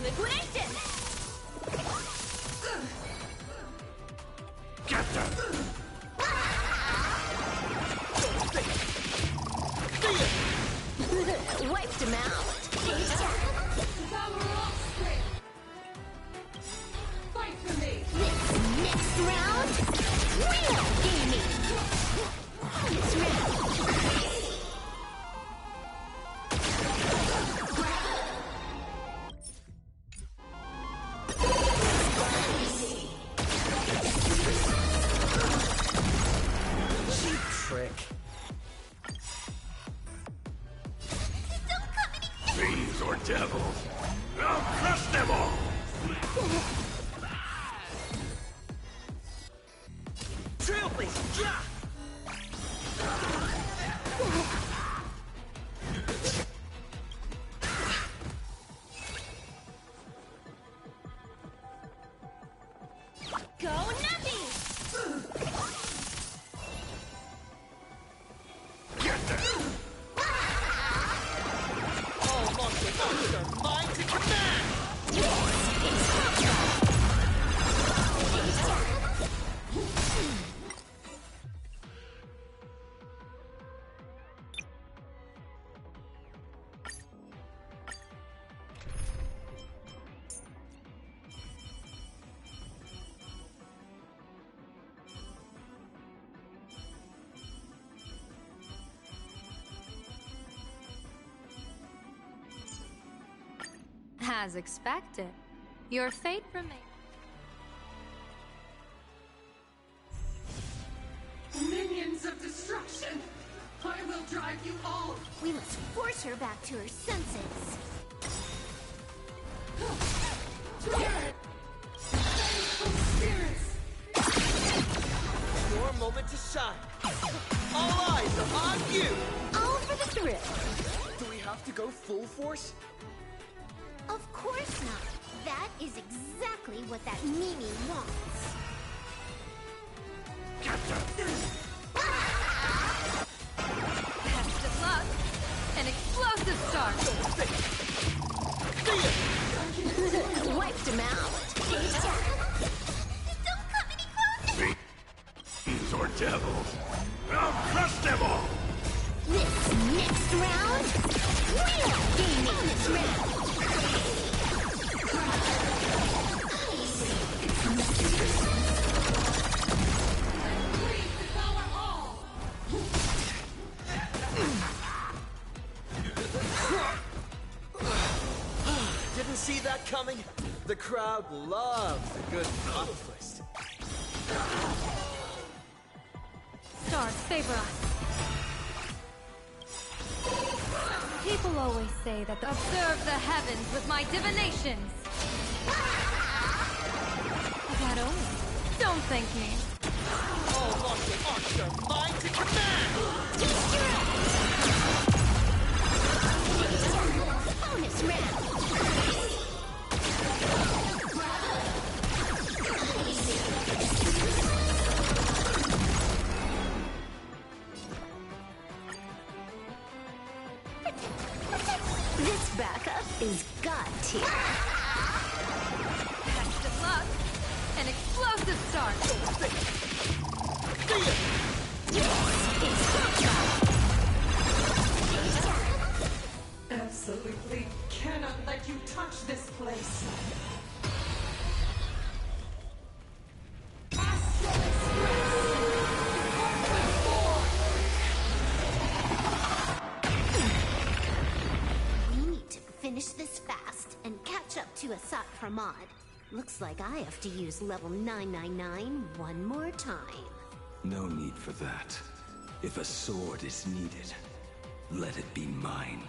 Liquidation! Wiped him out. Fight for me! Next round, real gaming. Bonus round. Cheap trick. Fiends or devils, I'll crush them all! Trailblaze! Yeah! Go Nuppy! All monster monsters are mine to command! As expected, your fate remains. Minions of destruction! I will drive you all! We must force her back to her senses. Your moment to shine. All eyes are on you! All for the thrill. Do we have to go full force? Of course not. That is exactly what that Mimi wants. Best of luck. An explosive start. Wiped him out. Don't come any closer. Fiends or devils, I'll crush them all! Next round, real gaming. Bonus round. Didn't see that coming. The crowd loves a good plot twist. Stars favor us. People always say that observe the heavens with my divinations. That only. Don't thank me. All monster monsters are mine to command! Bonus round. This backup is God tier. Best of luck. An explosive start. Absolutely cannot let you touch this place. We need to finish this fast and catch up to Asat Pramod. Looks like I have to use level 999 one more time. No need for that. If a sword is needed, let it be mine.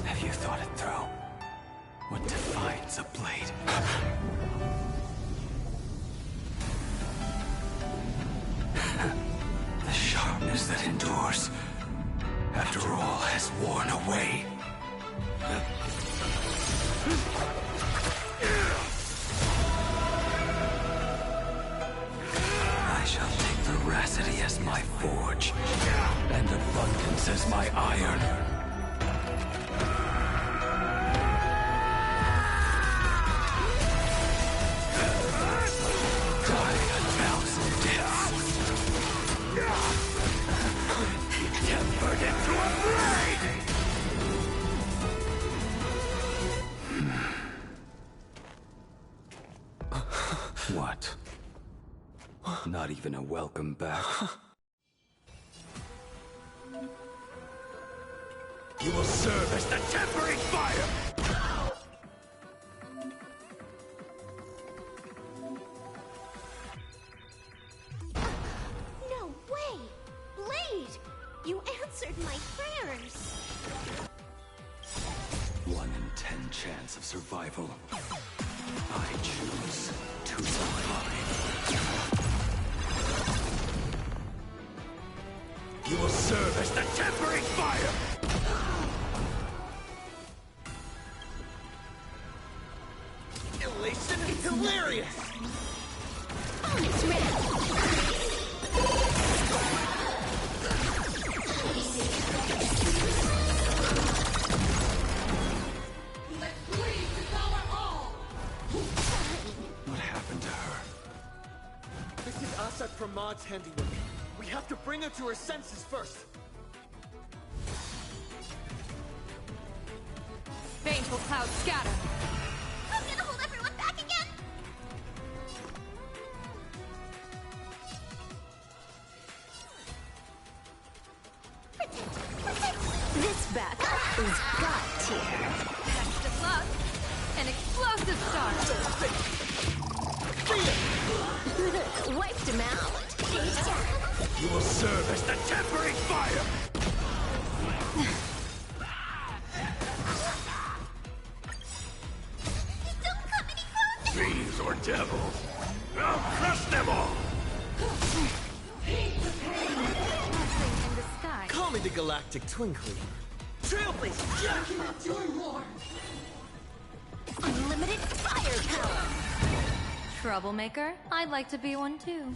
Have you thought it through? What defines a blade? The sharpness that endures, after all has worn away. I shall take veracity as my forge, and abundance as my iron. What? Not even a welcome back? You will serve as the tempering fire! No way! Blade! You answered my prayers! 1 in 10 chance of survival. I choose to survive. You will serve as the tempering fire! Elation is hilarious! Bonus round! What happened to her? This is Asat Pramad's handiwork. We have to bring her to her senses first. Baneful clouds scatter. I'm gonna hold everyone back again! This backup is god tier. Best of luck. An explosive start. Wiped him out. You will serve as the tempering fire! Don't come any closer! Fiends or devils, I'll crush them all! In the sky. Call me the Galactic Twinkly. Trailblaze! Unlimited firepower. Troublemaker? I'd like to be one too.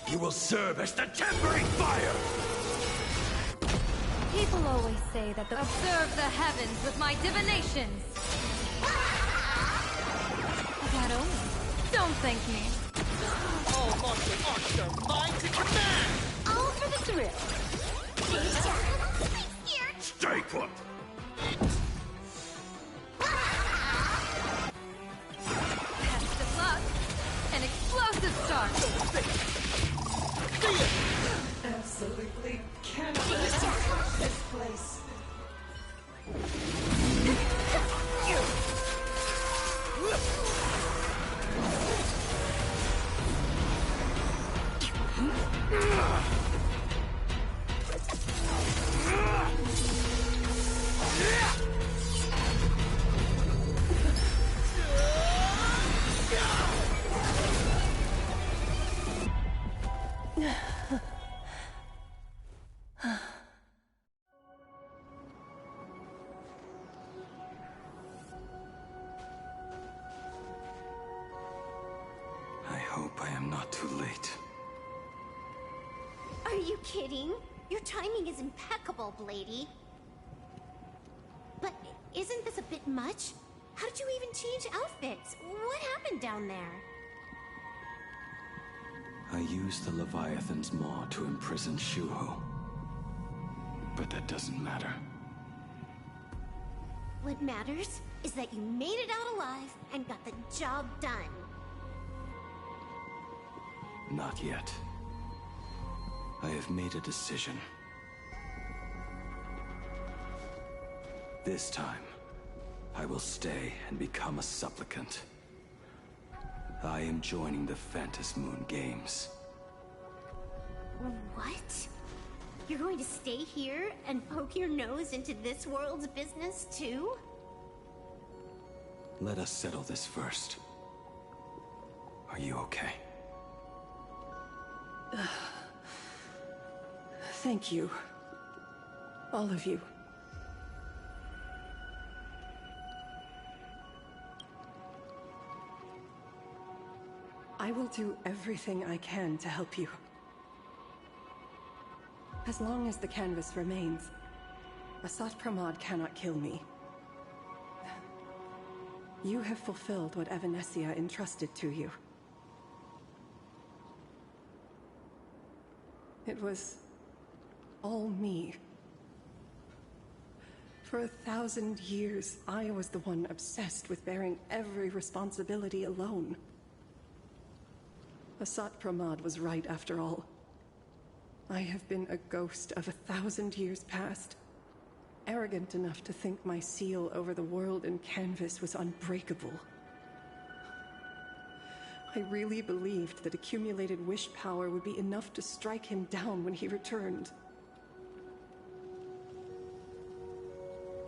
You will serve as the tempering fire! People always say that the observe the heavens with my divinations. That omen. Don't thank me. All martial arts are mine to command! All for the thrill. Stay put! Best of luck. An explosive start. Absolutely cannot crush this place. I hope I am not too late. Are you kidding? Your timing is impeccable, Blady. But isn't this a bit much? How did you even change outfits? What happened down there? I used the Leviathan's maw to imprison Shuho. But that doesn't matter. What matters is that you made it out alive and got the job done. Not yet. I have made a decision. This time, I will stay and become a supplicant. I am joining the Phantas Moon Games. What? You're going to stay here and poke your nose into this world's business too? Let us settle this first. Are you okay? Thank you. All of you. I will do everything I can to help you. As long as the canvas remains, Asat Pramad cannot kill me. You have fulfilled what Evanescia entrusted to you. It was all me. For 1,000 years, I was the one obsessed with bearing every responsibility alone. Asat Pramad was right after all. I have been a ghost of 1,000 years past, arrogant enough to think my seal over the world and canvas was unbreakable. I really believed that accumulated wish power would be enough to strike him down when he returned.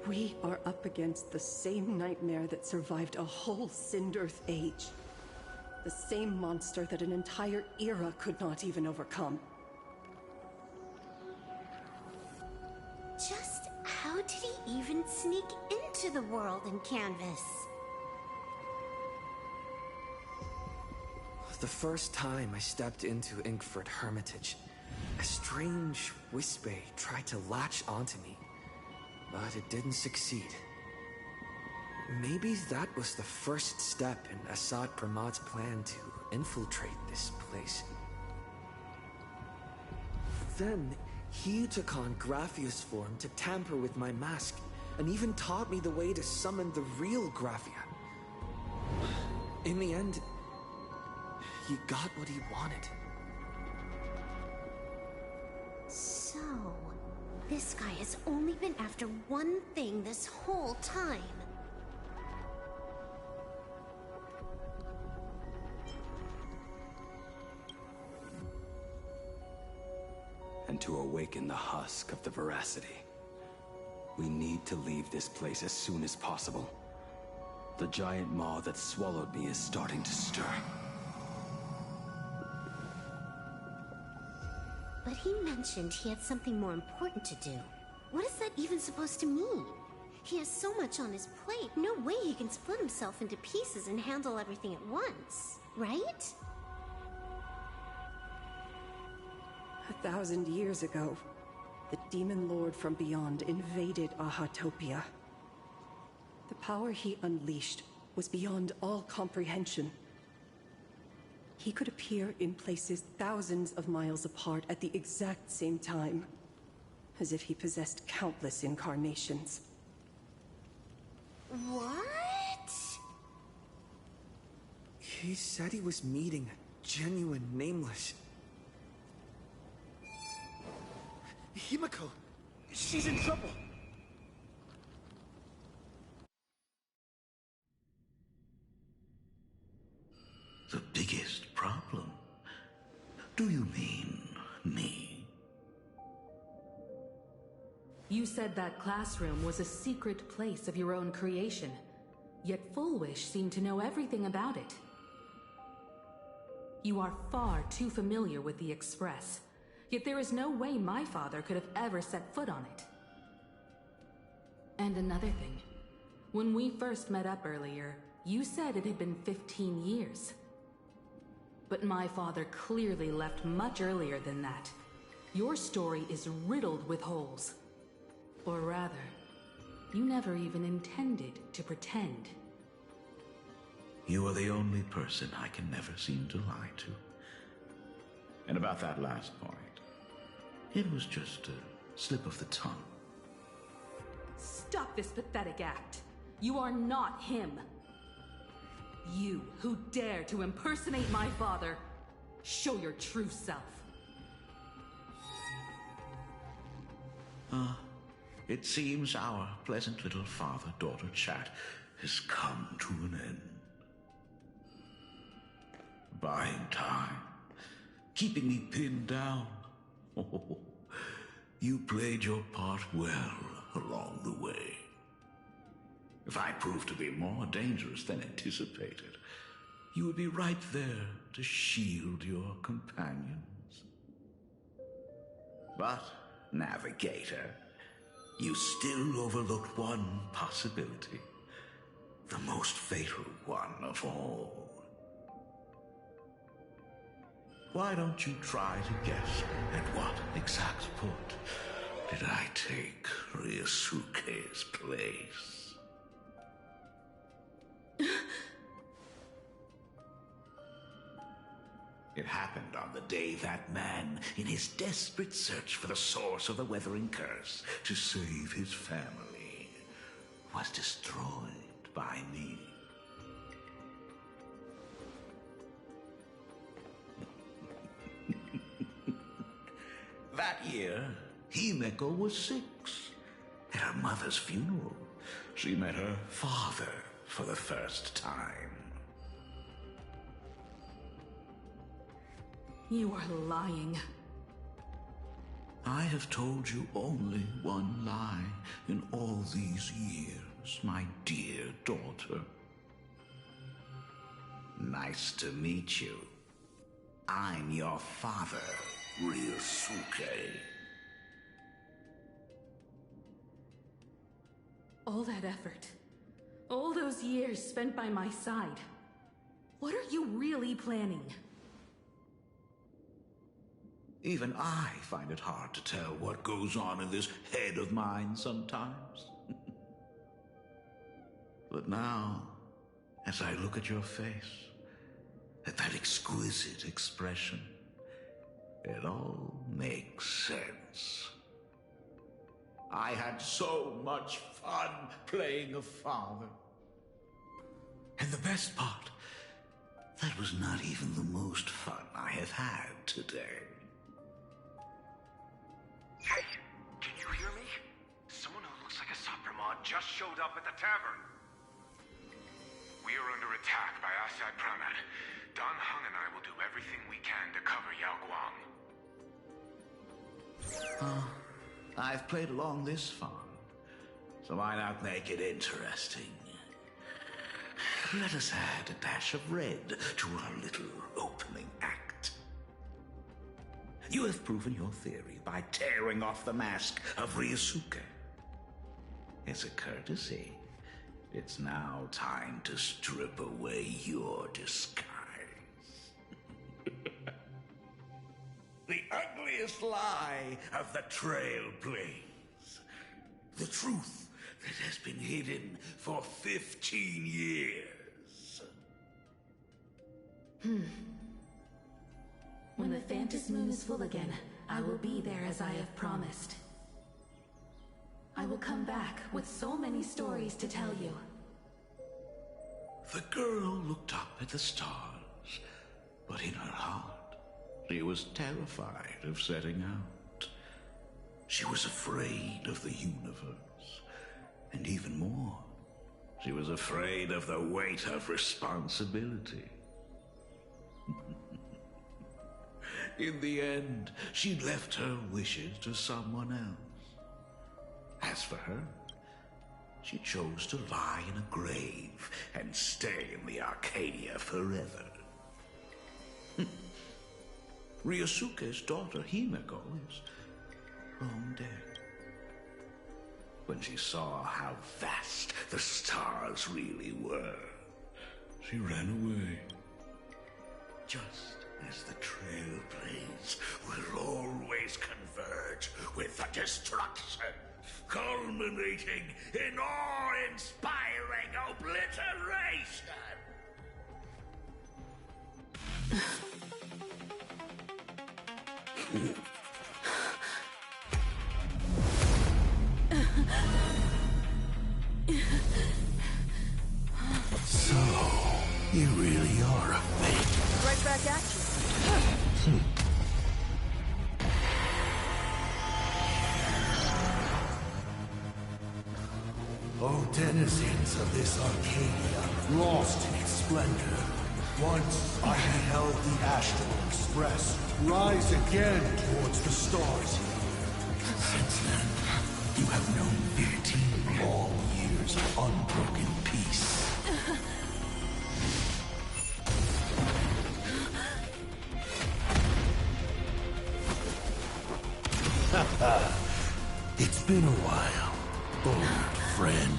We are up against the same nightmare that survived a whole Sindearth age. The same monster that an entire era could not even overcome. Just how did he even sneak into the world in canvas? The first time I stepped into Inkford Hermitage, a strange whisper tried to latch onto me, but it didn't succeed. Maybe that was the first step in Asad Pramad's plan to infiltrate this place. Then, he took on Graphia's form to tamper with my mask, and even taught me the way to summon the real Graphia. In the end, he got what he wanted. So, this guy has only been after one thing this whole time. And to awaken the husk of the veracity, we need to leave this place as soon as possible. The giant maw that swallowed me is starting to stir. But he mentioned he had something more important to do. What is that even supposed to mean? He has so much on his plate, no way he can split himself into pieces and handle everything at once, right? 1,000 years ago, the demon lord from beyond invaded Ahatopia. The power he unleashed was beyond all comprehension. He could appear in places thousands of miles apart at the exact same time, as if he possessed countless incarnations. What? He said he was meeting a genuine nameless. Himiko! She's in trouble! The biggest problem? Do you mean me? You said that classroom was a secret place of your own creation, yet Fullwish seemed to know everything about it. You are far too familiar with the Express, yet there is no way my father could have ever set foot on it. And another thing, when we first met up earlier, you said it had been 15 years. But my father clearly left much earlier than that. Your story is riddled with holes. Or rather, you never even intended to pretend. You are the only person I can never seem to lie to. And about that last point, it was just a slip of the tongue. Stop this pathetic act. You are not him. You who dare to impersonate my father, show your true self. It seems our pleasant little father-daughter chat has come to an end. Buying time, keeping me pinned down. Oh, you played your part well along the way. If I proved to be more dangerous than anticipated, you would be right there to shield your companions. But, Navigator, you still overlooked one possibility. The most fatal one of all. Why don't you try to guess at what exact point did I take Ryusuke's place? It happened on the day that man, in his desperate search for the source of the Weathering Curse to save his family, was destroyed by me. That year, Himeko was 6. At her mother's funeral, she met her father for the first time. You are lying. I have told you only one lie in all these years, my dear daughter. Nice to meet you. I'm your father, Ryosuke. All that effort, all those years spent by my side. What are you really planning? Even I find it hard to tell what goes on in this head of mine sometimes. But now, as I look at your face, at that exquisite expression, it all makes sense. I had so much fun playing a father. And the best part, that was not even the most fun I have had today. Hey, can you hear me? Someone who looks like a Supremon just showed up at the tavern. We are under attack by Asai Pramet. Don Hung and I will do everything we can to cover Yao Guang. I've played along this far, so why not make it interesting? Let us add a dash of red to our little opening act. You have proven your theory by tearing off the mask of Ryosuke. As a courtesy, it's now time to strip away your disguise. The ugliest lie of the Trailblaze. The truth that has been hidden for 15 years. When the Phantom Moon is full again, I will be there as I have promised. I will come back with so many stories to tell you. The girl looked up at the stars, but in her heart, she was terrified of setting out. She was afraid of the universe, and even more, she was afraid of the weight of responsibility. In the end, she left her wishes to someone else. As for her, she chose to lie in a grave and stay in the Arcadia forever. Ryosuke's daughter Himeko is long dead. When she saw how vast the stars really were, she ran away. Just as the Trailblaze will always converge with the destruction, culminating in awe-inspiring obliteration. So, you really are a fake. Right back at you. O denizens of this Arcadia, lost in its splendor, once I beheld the Astral Express rise again towards the stars. Since then, you have known 15 long years of unbroken peace. It's been a while, old friend.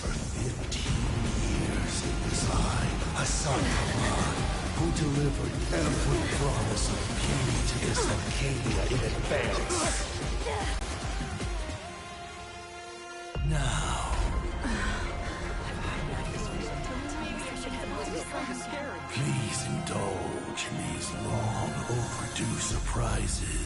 For 15 years it was I, Asai Pramet, who delivered every promise of beauty to this Arcadia in advance. Now, please indulge in these long overdue surprises.